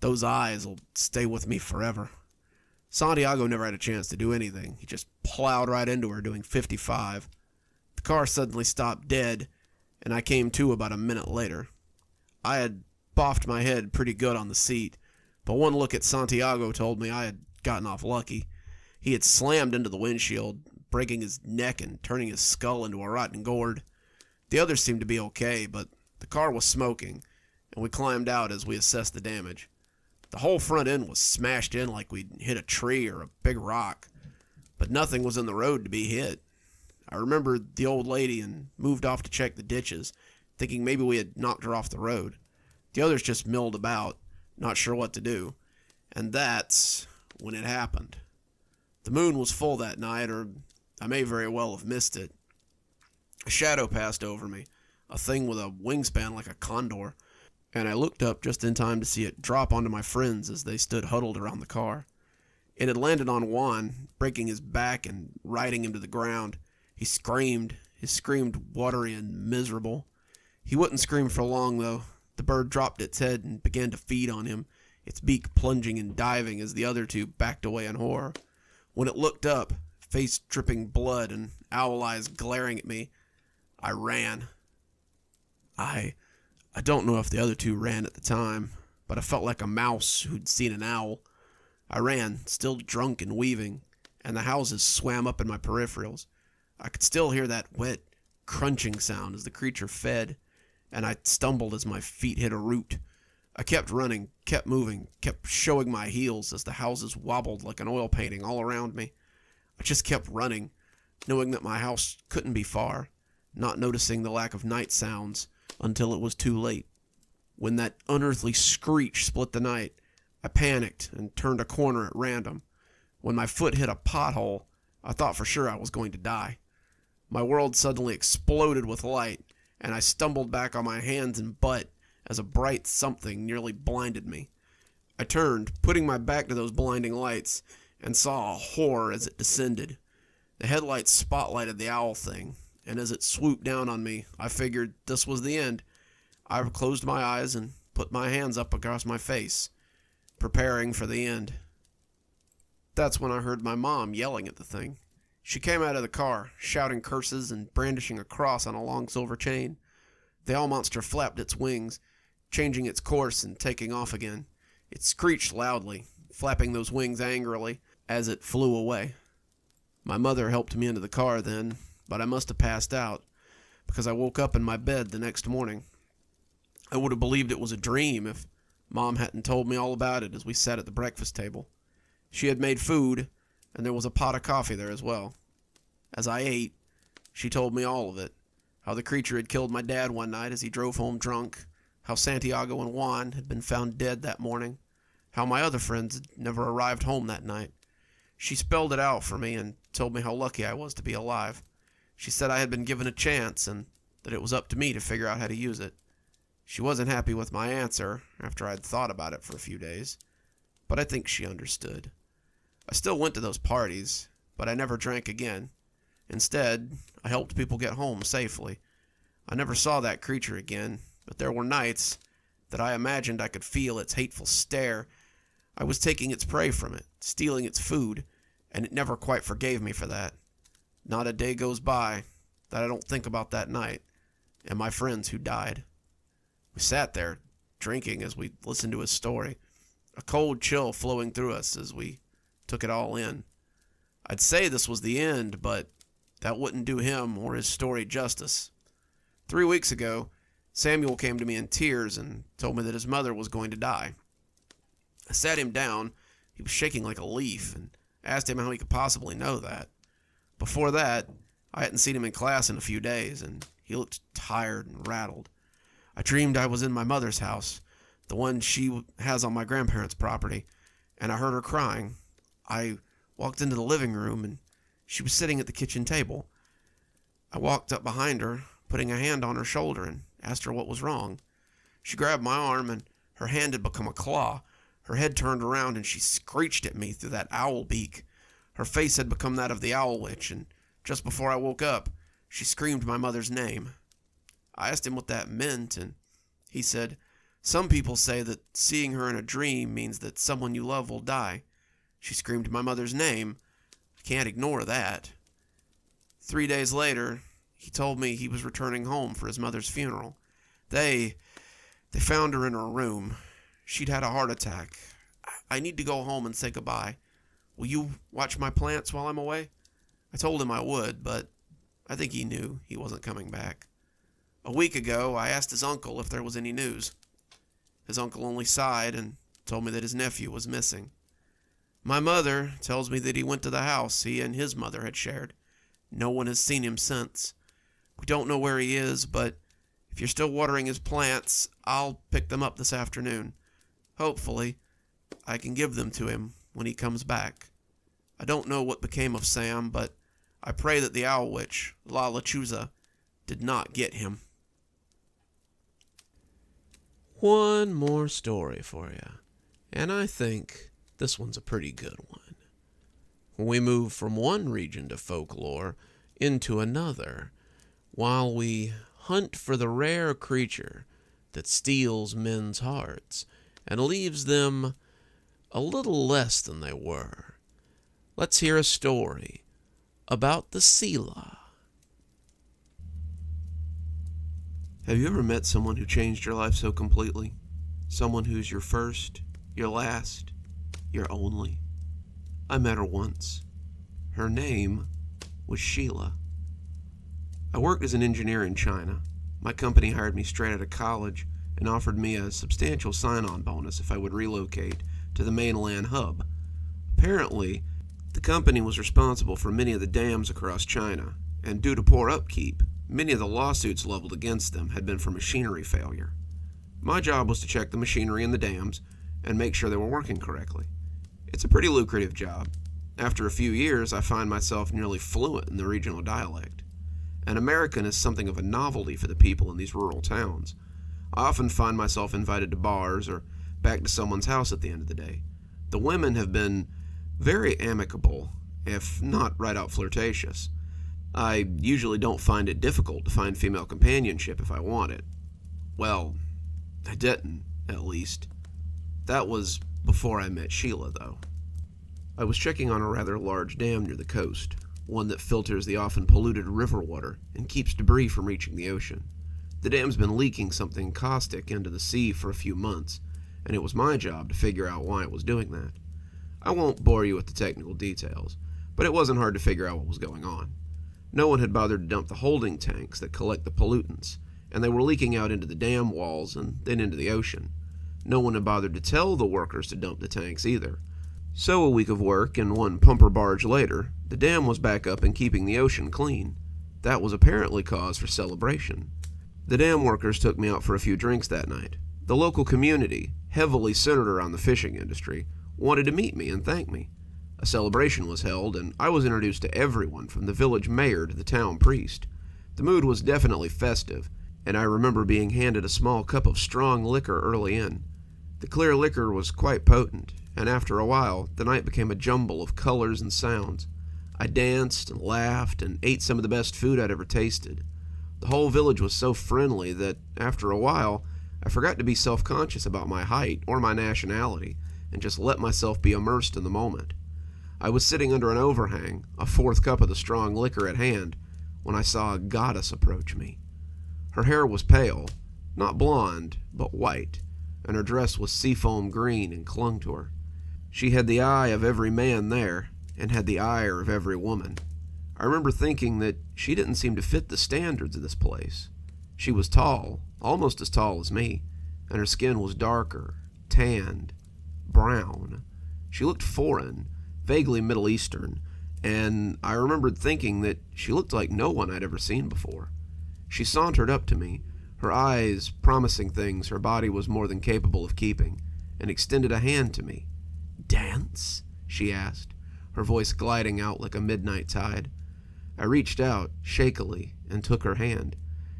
those eyes will stay with me forever. Santiago never had a chance to do anything. He just plowed right into her, doing 55. The car suddenly stopped dead, and I came to about a minute later. I had boffed my head pretty good on the seat, but one look at Santiago told me I had gotten off lucky. He had slammed into the windshield, breaking his neck and turning his skull into a rotten gourd. The others seemed to be okay, but the car was smoking, and we climbed out as we assessed the damage. The whole front end was smashed in like we'd hit a tree or a big rock, but nothing was in the road to be hit. I remembered the old lady and moved off to check the ditches, thinking maybe we had knocked her off the road. The others just milled about, not sure what to do. And that's when it happened. The moon was full that night, or I may very well have missed it. A shadow passed over me, a thing with a wingspan like a condor, and I looked up just in time to see it drop onto my friends as they stood huddled around the car. It had landed on Juan, breaking his back and riding him to the ground. He screamed, his scream watery and miserable. He wouldn't scream for long, though. The bird dropped its head and began to feed on him, its beak plunging and diving as the other two backed away in horror. When it looked up, face dripping blood and owl eyes glaring at me, I ran. I don't know if the other two ran at the time, but I felt like a mouse who'd seen an owl. I ran, still drunk and weaving, and the houses swam up in my peripherals. I could still hear that wet, crunching sound as the creature fed, and I stumbled as my feet hit a root. I kept running, kept moving, kept showing my heels as the houses wobbled like an oil painting all around me. I just kept running, knowing that my house couldn't be far, not noticing the lack of night sounds until it was too late. When that unearthly screech split the night, I panicked and turned a corner at random. When my foot hit a pothole, I thought for sure I was going to die. My world suddenly exploded with light, and I stumbled back on my hands and butt as a bright something nearly blinded me. I turned, putting my back to those blinding lights, and saw a horror as it descended. The headlights spotlighted the owl thing, and as it swooped down on me, I figured this was the end. I closed my eyes and put my hands up across my face, preparing for the end. That's when I heard my mom yelling at the thing. She came out of the car, shouting curses and brandishing a cross on a long silver chain. The owl monster flapped its wings, changing its course and taking off again. It screeched loudly, flapping those wings angrily as it flew away. My mother helped me into the car then, but I must have passed out, because I woke up in my bed the next morning. I would have believed it was a dream if Mom hadn't told me all about it as we sat at the breakfast table. She had made food, and there was a pot of coffee there as well. As I ate, she told me all of it. How the creature had killed my dad one night as he drove home drunk. How Santiago and Juan had been found dead that morning. How my other friends had never arrived home that night. She spelled it out for me and told me how lucky I was to be alive. She said I had been given a chance and that it was up to me to figure out how to use it. She wasn't happy with my answer after I'd thought about it for a few days, but I think she understood. I still went to those parties, but I never drank again. Instead, I helped people get home safely. I never saw that creature again, but there were nights that I imagined I could feel its hateful stare. I was taking its prey from it, stealing its food, and it never quite forgave me for that. Not a day goes by that I don't think about that night and my friends who died. We sat there, drinking as we listened to his story, a cold chill flowing through us as we took it all in. I'd say this was the end, but that wouldn't do him or his story justice. 3 weeks ago, Samuel came to me in tears and told me that his mother was going to die. I sat him down. He was shaking like a leaf, and asked him how he could possibly know that. Before that, I hadn't seen him in class in a few days, and he looked tired and rattled. I dreamed I was in my mother's house, the one she has on my grandparents' property, and I heard her crying. I walked into the living room, and she was sitting at the kitchen table. I walked up behind her, putting a hand on her shoulder, and asked her what was wrong. She grabbed my arm, and her hand had become a claw. Her head turned around, and she screeched at me through that owl beak. Her face had become that of the owl witch, and just before I woke up, she screamed my mother's name. I asked him what that meant, and he said, "Some people say that seeing her in a dream means that someone you love will die. She screamed my mother's name. I can't ignore that." 3 days later, he told me he was returning home for his mother's funeral. They found her in her room. She'd had a heart attack. I need to go home and say goodbye. Will you watch my plants while I'm away? I told him I would, but I think he knew he wasn't coming back. A week ago, I asked his uncle if there was any news. His uncle only sighed and told me that his nephew was missing. My mother tells me that he went to the house he and his mother had shared, No one has seen him since. We don't know where he is, but if you're still watering his plants, I'll pick them up this afternoon. Hopefully, I can give them to him when he comes back. I don't know what became of Sam, but I pray that the Owl Witch, Lachuza, did not get him. One more story for you, and I think this one's a pretty good one. We move from one region of folklore into another, while we hunt for the rare creature that steals men's hearts and leaves them a little less than they were. Let's hear a story about the Sheela. Have you ever met someone who changed your life so completely? Someone who's your first, your last, your only? I met her once. Her name was Sheela. I worked as an engineer in China. My company hired me straight out of college and offered me a substantial sign-on bonus if I would relocate to the mainland hub. Apparently, the company was responsible for many of the dams across China, and due to poor upkeep, many of the lawsuits leveled against them had been for machinery failure. My job was to check the machinery in the dams and make sure they were working correctly. It's a pretty lucrative job. After a few years, I find myself nearly fluent in the regional dialect. An American is something of a novelty for the people in these rural towns. I often find myself invited to bars or back to someone's house at the end of the day. The women have been very amicable, if not right out flirtatious. I usually don't find it difficult to find female companionship if I want it. Well, I didn't, at least. That was before I met Sheela, though. I was checking on a rather large dam near the coast, one that filters the often polluted river water and keeps debris from reaching the ocean. The dam's been leaking something caustic into the sea for a few months, and it was my job to figure out why it was doing that. I won't bore you with the technical details, but it wasn't hard to figure out what was going on. No one had bothered to dump the holding tanks that collect the pollutants, and they were leaking out into the dam walls and then into the ocean. No one had bothered to tell the workers to dump the tanks either. So a week of work and one pumper barge later, the dam was back up and keeping the ocean clean. That was apparently cause for celebration. The dam workers took me out for a few drinks that night. The local community, heavily centered around the fishing industry, wanted to meet me and thank me. A celebration was held, and I was introduced to everyone from the village mayor to the town priest. The mood was definitely festive, and I remember being handed a small cup of strong liquor early in. The clear liquor was quite potent, and after a while, the night became a jumble of colors and sounds. I danced and laughed and ate some of the best food I'd ever tasted. The whole village was so friendly that, after a while, I forgot to be self-conscious about my height or my nationality and just let myself be immersed in the moment. I was sitting under an overhang, a fourth cup of the strong liquor at hand, when I saw a goddess approach me. Her hair was pale, not blonde, but white, and her dress was seafoam green and clung to her. She had the eye of every man there, and had the ire of every woman. I remember thinking that she didn't seem to fit the standards of this place. She was tall, almost as tall as me, and her skin was darker, tanned, brown. She looked foreign, vaguely Middle Eastern, and I remembered thinking that she looked like no one I'd ever seen before. She sauntered up to me, her eyes promising things her body was more than capable of keeping, and extended a hand to me. "Dance?" she asked, her voice gliding out like a midnight tide. I reached out, shakily, and took her hand.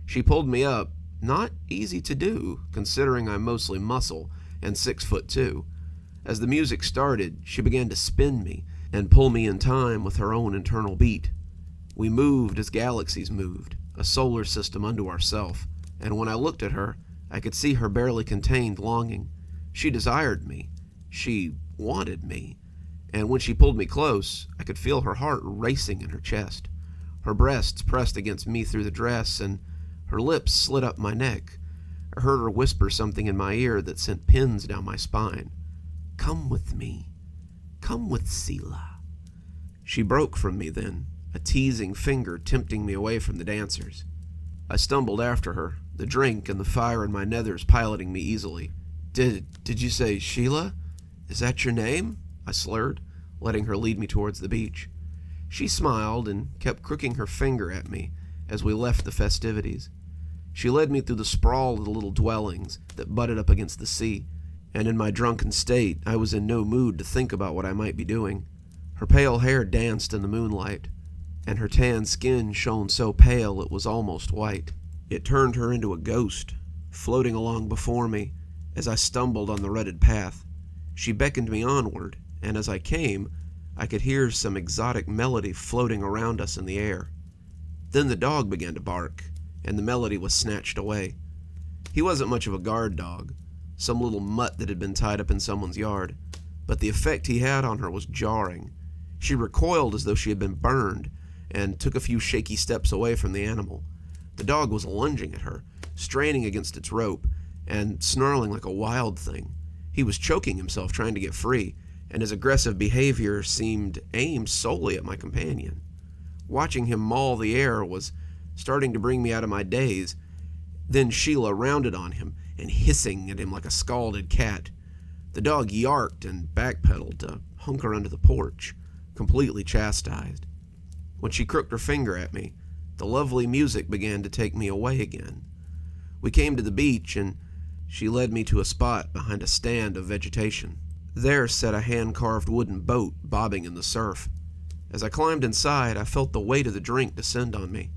She pulled me up, not easy to do, considering I'm mostly muscle and 6'2". As the music started, she began to spin me and pull me in time with her own internal beat. We moved as galaxies moved, a solar system unto ourself, and when I looked at her, I could see her barely contained longing. She desired me. She wanted me. And when she pulled me close, I could feel her heart racing in her chest. Her breasts pressed against me through the dress, and her lips slid up my neck. I heard her whisper something in my ear that sent pins down my spine. "Come with me. Come with Sheela." She broke from me then, a teasing finger tempting me away from the dancers. I stumbled after her, the drink and the fire in my nethers piloting me easily. Did you say Sheela? Is that your name?" I slurred, letting her lead me towards the beach. She smiled and kept crooking her finger at me as we left the festivities. She led me through the sprawl of the little dwellings that butted up against the sea, and in my drunken state I was in no mood to think about what I might be doing. Her pale hair danced in the moonlight, and her tan skin shone so pale it was almost white. It turned her into a ghost, floating along before me as I stumbled on the rutted path. She beckoned me onward, and as I came, I could hear some exotic melody floating around us in the air. Then the dog began to bark, and the melody was snatched away. He wasn't much of a guard dog, some little mutt that had been tied up in someone's yard, but the effect he had on her was jarring. She recoiled as though she had been burned, and took a few shaky steps away from the animal. The dog was lunging at her, straining against its rope, and snarling like a wild thing. He was choking himself trying to get free, and his aggressive behavior seemed aimed solely at my companion. Watching him maul the air was starting to bring me out of my daze. Then Sheela rounded on him and hissing at him like a scalded cat. The dog yarked and backpedaled to hunker under the porch, completely chastised. When she crooked her finger at me, the lovely music began to take me away again. We came to the beach, and she led me to a spot behind a stand of vegetation. There sat a hand-carved wooden boat bobbing in the surf. As I climbed inside, I felt the weight of the drink descend on me.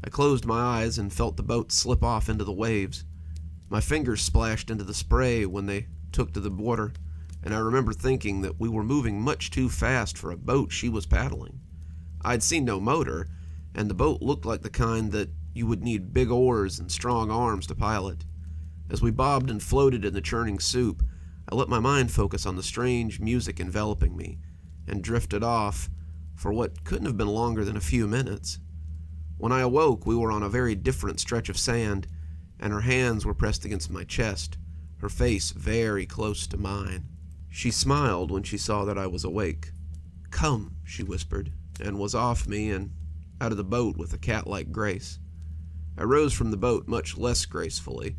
I closed my eyes and felt the boat slip off into the waves. My fingers splashed into the spray when they took to the water, and I remember thinking that we were moving much too fast for a boat she was paddling. I'd seen no motor, and the boat looked like the kind that you would need big oars and strong arms to pilot. As we bobbed and floated in the churning soup, I let my mind focus on the strange music enveloping me, and drifted off for what couldn't have been longer than a few minutes. When I awoke, we were on a very different stretch of sand, and her hands were pressed against my chest, her face very close to mine. She smiled when she saw that I was awake. "Come," she whispered, and was off me and out of the boat with a cat-like grace. I rose from the boat much less gracefully,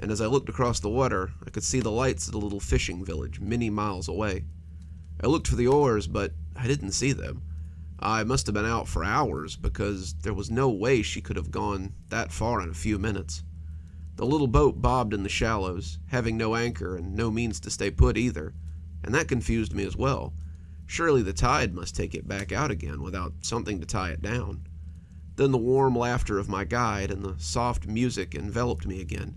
and as I looked across the water, I could see the lights of the little fishing village many miles away. I looked for the oars, but I didn't see them. I must have been out for hours, because there was no way she could have gone that far in a few minutes. The little boat bobbed in the shallows, having no anchor and no means to stay put either, and that confused me as well. Surely the tide must take it back out again without something to tie it down. Then the warm laughter of my guide and the soft music enveloped me again,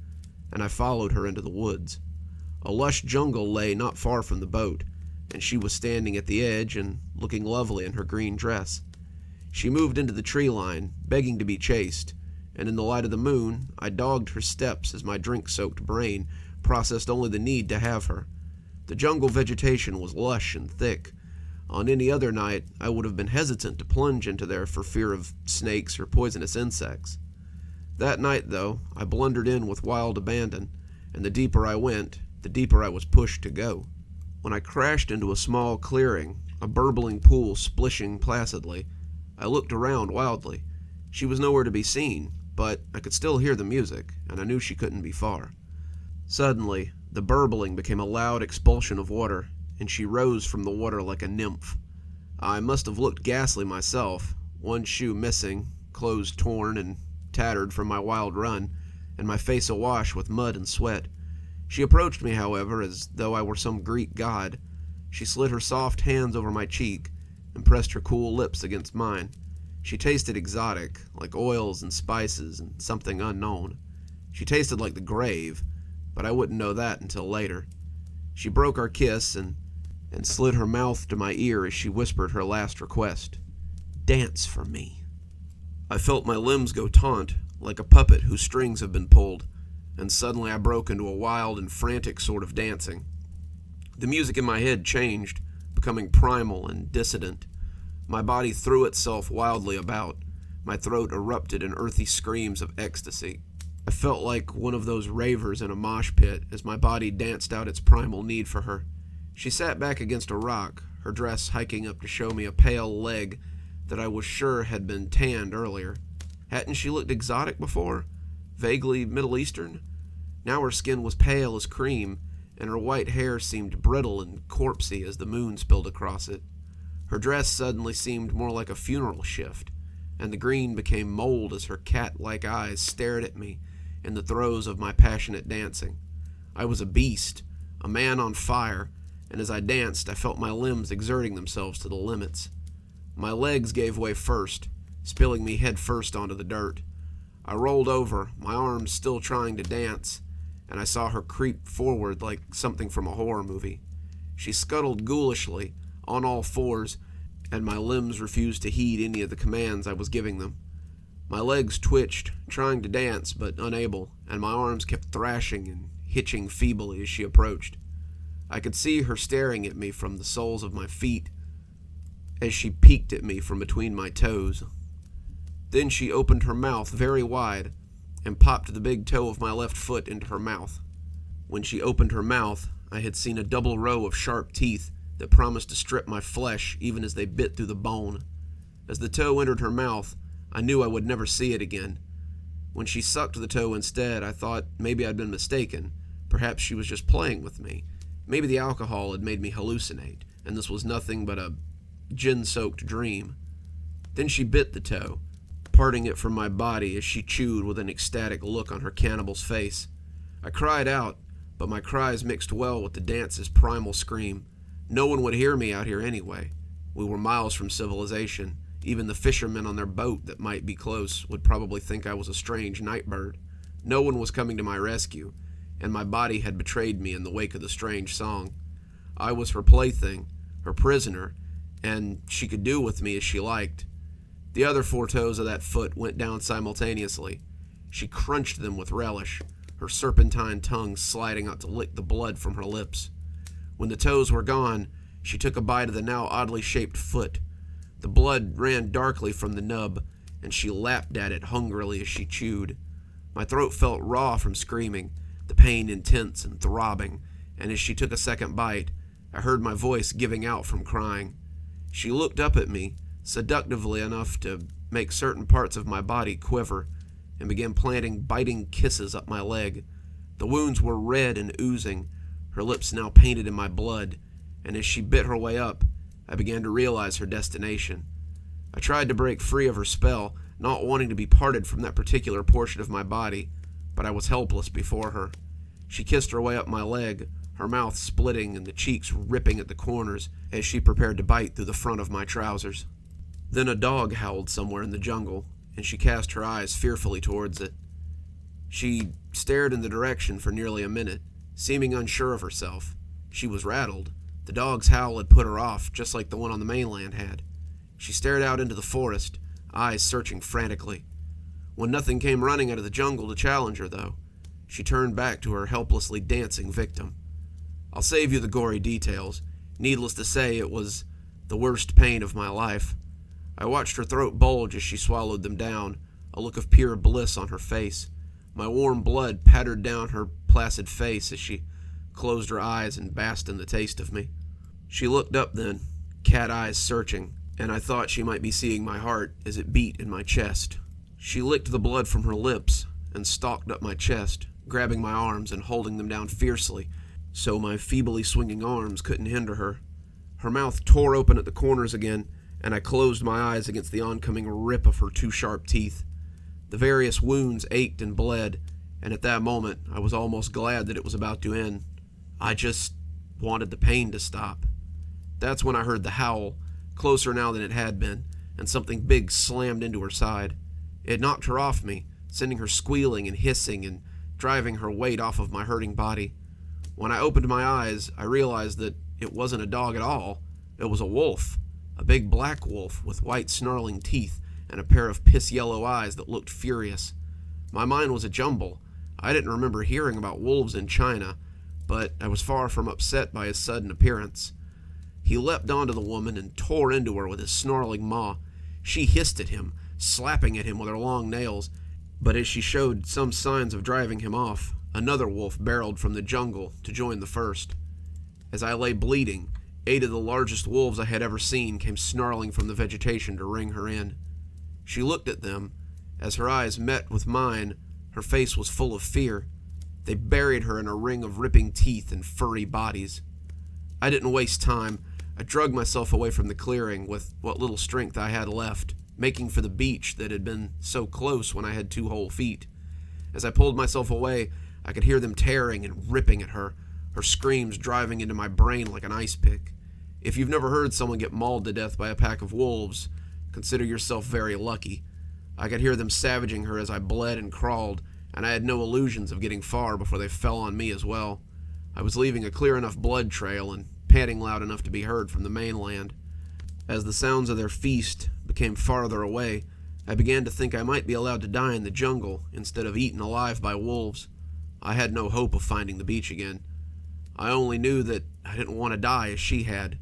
and I followed her into the woods. A lush jungle lay not far from the boat, and she was standing at the edge and looking lovely in her green dress. She moved into the tree line, begging to be chased, and in the light of the moon, I dogged her steps as my drink-soaked brain processed only the need to have her. The jungle vegetation was lush and thick. On any other night, I would have been hesitant to plunge into there for fear of snakes or poisonous insects. That night, though, I blundered in with wild abandon, and the deeper I went, the deeper I was pushed to go. When I crashed into a small clearing, a burbling pool splishing placidly, I looked around wildly. She was nowhere to be seen, but I could still hear the music, and I knew she couldn't be far. Suddenly, the burbling became a loud expulsion of water, and she rose from the water like a nymph. I must have looked ghastly myself, one shoe missing, clothes torn and tattered from my wild run, and my face awash with mud and sweat. She approached me, however, as though I were some Greek god. She slid her soft hands over my cheek and pressed her cool lips against mine. She tasted exotic, like oils and spices and something unknown. She tasted like the grave, but I wouldn't know that until later. She broke our kiss and slid her mouth to my ear as she whispered her last request. "Dance for me." I felt my limbs go taut, like a puppet whose strings have been pulled, and suddenly I broke into a wild and frantic sort of dancing. The music in my head changed, becoming primal and dissident. My body threw itself wildly about. My throat erupted in earthy screams of ecstasy. I felt like one of those ravers in a mosh pit as my body danced out its primal need for her. She sat back against a rock, her dress hiking up to show me a pale leg that I was sure had been tanned earlier. Hadn't she looked exotic before? Vaguely Middle Eastern? Now her skin was pale as cream, and her white hair seemed brittle and corpsey as the moon spilled across it. Her dress suddenly seemed more like a funeral shift, and the green became mold as her cat-like eyes stared at me in the throes of my passionate dancing. I was a beast, a man on fire, and as I danced, I felt my limbs exerting themselves to the limits. My legs gave way first, spilling me head first onto the dirt. I rolled over, my arms still trying to dance, and I saw her creep forward like something from a horror movie. She scuttled ghoulishly, on all fours, and my limbs refused to heed any of the commands I was giving them. My legs twitched, trying to dance, but unable, and my arms kept thrashing and hitching feebly as she approached. I could see her staring at me from the soles of my feet as she peeked at me from between my toes. Then she opened her mouth very wide and popped the big toe of my left foot into her mouth. When she opened her mouth, I had seen a double row of sharp teeth that promised to strip my flesh even as they bit through the bone. As the toe entered her mouth, I knew I would never see it again. When she sucked the toe instead, I thought maybe I'd been mistaken. Perhaps she was just playing with me. Maybe the alcohol had made me hallucinate, and this was nothing but a gin-soaked dream. Then she bit the toe, parting it from my body as she chewed with an ecstatic look on her cannibal's face. I cried out, but my cries mixed well with the dance's primal scream. No one would hear me out here anyway. We were miles from civilization. Even the fishermen on their boat that might be close would probably think I was a strange night bird. No one was coming to my rescue, and my body had betrayed me in the wake of the strange song. I was her plaything, her prisoner, and she could do with me as she liked. The other 4 toes of that foot went down simultaneously. She crunched them with relish, her serpentine tongue sliding out to lick the blood from her lips. When the toes were gone, she took a bite of the now oddly shaped foot. The blood ran darkly from the nub, and she lapped at it hungrily as she chewed. My throat felt raw from screaming, the pain intense and throbbing, and as she took a second bite, I heard my voice giving out from crying. She looked up at me, seductively enough to make certain parts of my body quiver, and began planting biting kisses up my leg. The wounds were red and oozing, her lips now painted in my blood, and as she bit her way up, I began to realize her destination. I tried to break free of her spell, not wanting to be parted from that particular portion of my body, but I was helpless before her. She kissed her way up my leg, her mouth splitting and the cheeks ripping at the corners as she prepared to bite through the front of my trousers. Then a dog howled somewhere in the jungle, and she cast her eyes fearfully towards it. She stared in the direction for nearly a minute, seeming unsure of herself. She was rattled. The dog's howl had put her off, just like the one on the mainland had. She stared out into the forest, eyes searching frantically. When nothing came running out of the jungle to challenge her, though, she turned back to her helplessly dancing victim. I'll save you the gory details. Needless to say, it was the worst pain of my life. I watched her throat bulge as she swallowed them down, a look of pure bliss on her face. My warm blood pattered down her placid face as she closed her eyes and basked in the taste of me. She looked up then, cat eyes searching, and I thought she might be seeing my heart as it beat in my chest. She licked the blood from her lips and stalked up my chest, grabbing my arms and holding them down fiercely, so my feebly swinging arms couldn't hinder her. Her mouth tore open at the corners again, and I closed my eyes against the oncoming rip of her 2 sharp teeth. The various wounds ached and bled, and at that moment I was almost glad that it was about to end. I just wanted the pain to stop. That's when I heard the howl, closer now than it had been, and something big slammed into her side. It knocked her off me, sending her squealing and hissing and driving her weight off of my hurting body. When I opened my eyes, I realized that it wasn't a dog at all. It was a wolf, a big black wolf with white snarling teeth and a pair of piss-yellow eyes that looked furious. My mind was a jumble. I didn't remember hearing about wolves in China, but I was far from upset by his sudden appearance. He leapt onto the woman and tore into her with his snarling maw. She hissed at him, slapping at him with her long nails, but as she showed some signs of driving him off, another wolf barreled from the jungle to join the first. As I lay bleeding, 8 of the largest wolves I had ever seen came snarling from the vegetation to ring her in. She looked at them. As her eyes met with mine, her face was full of fear. They buried her in a ring of ripping teeth and furry bodies. I didn't waste time. I dragged myself away from the clearing with what little strength I had left, making for the beach that had been so close when I had 2 whole feet. As I pulled myself away, I could hear them tearing and ripping at her screams driving into my brain like an ice pick. If you've never heard someone get mauled to death by a pack of wolves, consider yourself very lucky. I could hear them savaging her as I bled and crawled, and I had no illusions of getting far before they fell on me as well. I was leaving a clear enough blood trail and panting loud enough to be heard from the mainland. As the sounds of their feast became farther away, I began to think I might be allowed to die in the jungle instead of eaten alive by wolves. I had no hope of finding the beach again. I only knew that I didn't want to die as she had.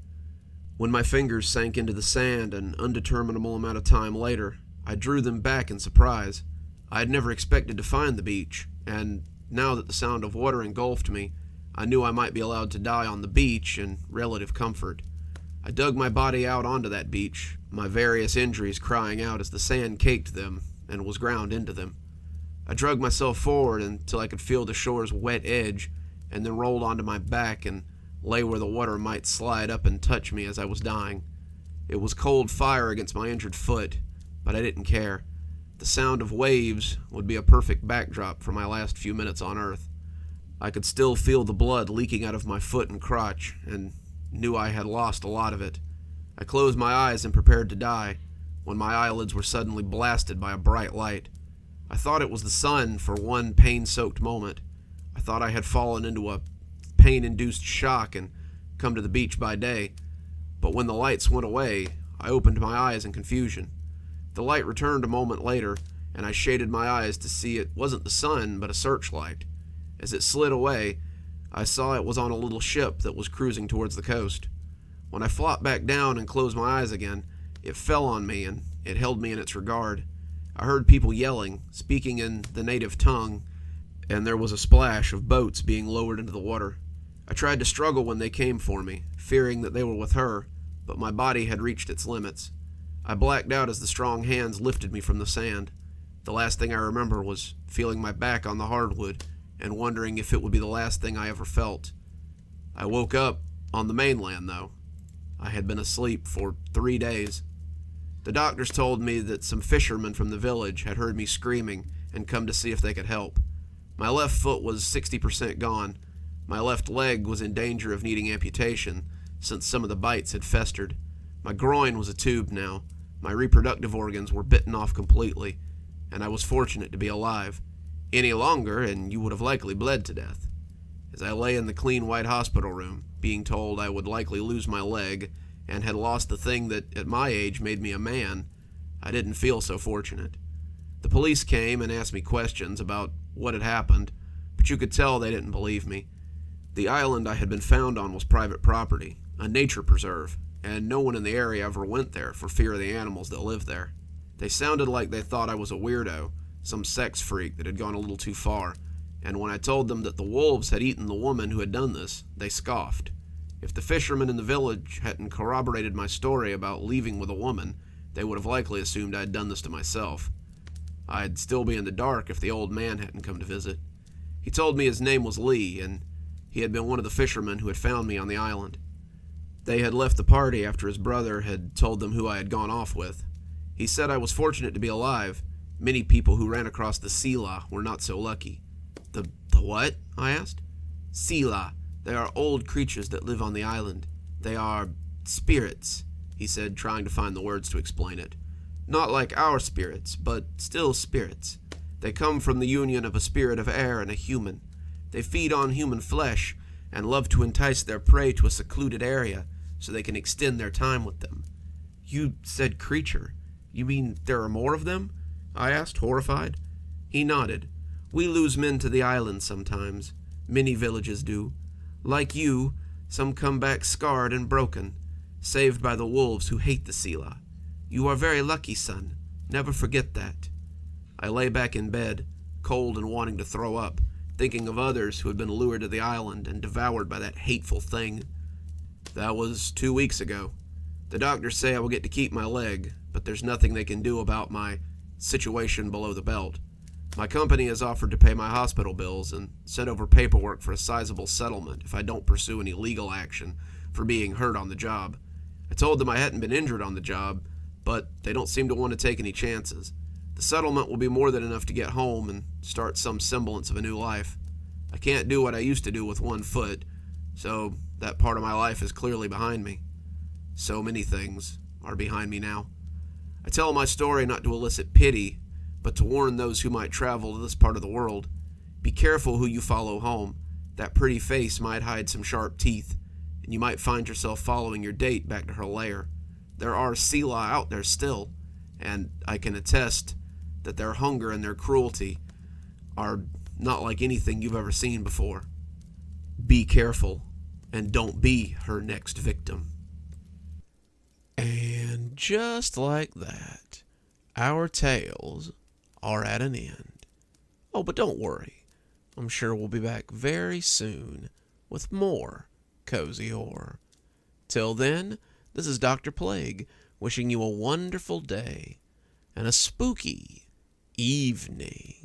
When my fingers sank into the sand an undeterminable amount of time later, I drew them back in surprise. I had never expected to find the beach, and now that the sound of water engulfed me, I knew I might be allowed to die on the beach in relative comfort. I dug my body out onto that beach, my various injuries crying out as the sand caked them and was ground into them. I dragged myself forward until I could feel the shore's wet edge, and then rolled onto my back and lay where the water might slide up and touch me as I was dying. It was cold fire against my injured foot, but I didn't care. The sound of waves would be a perfect backdrop for my last few minutes on Earth. I could still feel the blood leaking out of my foot and crotch, and knew I had lost a lot of it. I closed my eyes and prepared to die, when my eyelids were suddenly blasted by a bright light. I thought it was the sun for one pain-soaked moment. I thought I had fallen into a pain-induced shock and come to the beach by day, but when the lights went away, I opened my eyes in confusion. The light returned a moment later, and I shaded my eyes to see it wasn't the sun, but a searchlight. As it slid away, I saw it was on a little ship that was cruising towards the coast. When I flopped back down and closed my eyes again, it fell on me and it held me in its regard. I heard people yelling, speaking in the native tongue, and there was a splash of boats being lowered into the water. I tried to struggle when they came for me, fearing that they were with her, but my body had reached its limits. I blacked out as the strong hands lifted me from the sand. The last thing I remember was feeling my back on the hardwood and wondering if it would be the last thing I ever felt. I woke up on the mainland, though. I had been asleep for 3 days. The doctors told me that some fishermen from the village had heard me screaming and come to see if they could help. My left foot was 60% gone. My left leg was in danger of needing amputation, since some of the bites had festered. My groin was a tube now. My reproductive organs were bitten off completely, and I was fortunate to be alive. Any longer, and you would have likely bled to death. As I lay in the clean white hospital room, being told I would likely lose my leg, and had lost the thing that at my age made me a man, I didn't feel so fortunate. The police came and asked me questions about what had happened, but you could tell they didn't believe me. The island I had been found on was private property, a nature preserve, and no one in the area ever went there for fear of the animals that lived there. They sounded like they thought I was a weirdo, some sex freak that had gone a little too far, and when I told them that the wolves had eaten the woman who had done this, they scoffed. If the fishermen in the village hadn't corroborated my story about leaving with a woman, they would have likely assumed I had done this to myself. I'd still be in the dark if the old man hadn't come to visit. He told me his name was Lee, and he had been one of the fishermen who had found me on the island. They had left the party after his brother had told them who I had gone off with. He said I was fortunate to be alive. Many people who ran across the Sheela were not so lucky. The what? I asked. Sheela. They are old creatures that live on the island. They are spirits, he said, trying to find the words to explain it. Not like our spirits, but still spirits. They come from the union of a spirit of air and a human. They feed on human flesh and love to entice their prey to a secluded area so they can extend their time with them. You said creature. You mean there are more of them? I asked, horrified. He nodded. We lose men to the island sometimes. Many villages do. Like you, some come back scarred and broken, saved by the wolves who hate the Sheela. You are very lucky, son. Never forget that. I lay back in bed, cold and wanting to throw up, thinking of others who had been lured to the island and devoured by that hateful thing. That was 2 weeks ago. The doctors say I will get to keep my leg, but there's nothing they can do about my situation below the belt. My company has offered to pay my hospital bills and sent over paperwork for a sizable settlement if I don't pursue any legal action for being hurt on the job. I told them I hadn't been injured on the job, but they don't seem to want to take any chances. The settlement will be more than enough to get home and start some semblance of a new life. I can't do what I used to do with one foot, so that part of my life is clearly behind me. So many things are behind me now. I tell my story not to elicit pity, but to warn those who might travel to this part of the world. Be careful who you follow home. That pretty face might hide some sharp teeth, and you might find yourself following your date back to her lair. There are Sheela out there still, and I can attest that their hunger and their cruelty are not like anything you've ever seen before. Be careful, and don't be her next victim. And just like that, our tales are at an end. Oh, but don't worry. I'm sure we'll be back very soon with more cozy horror. Till then, this is Dr. Plague wishing you a wonderful day and a spooky evening.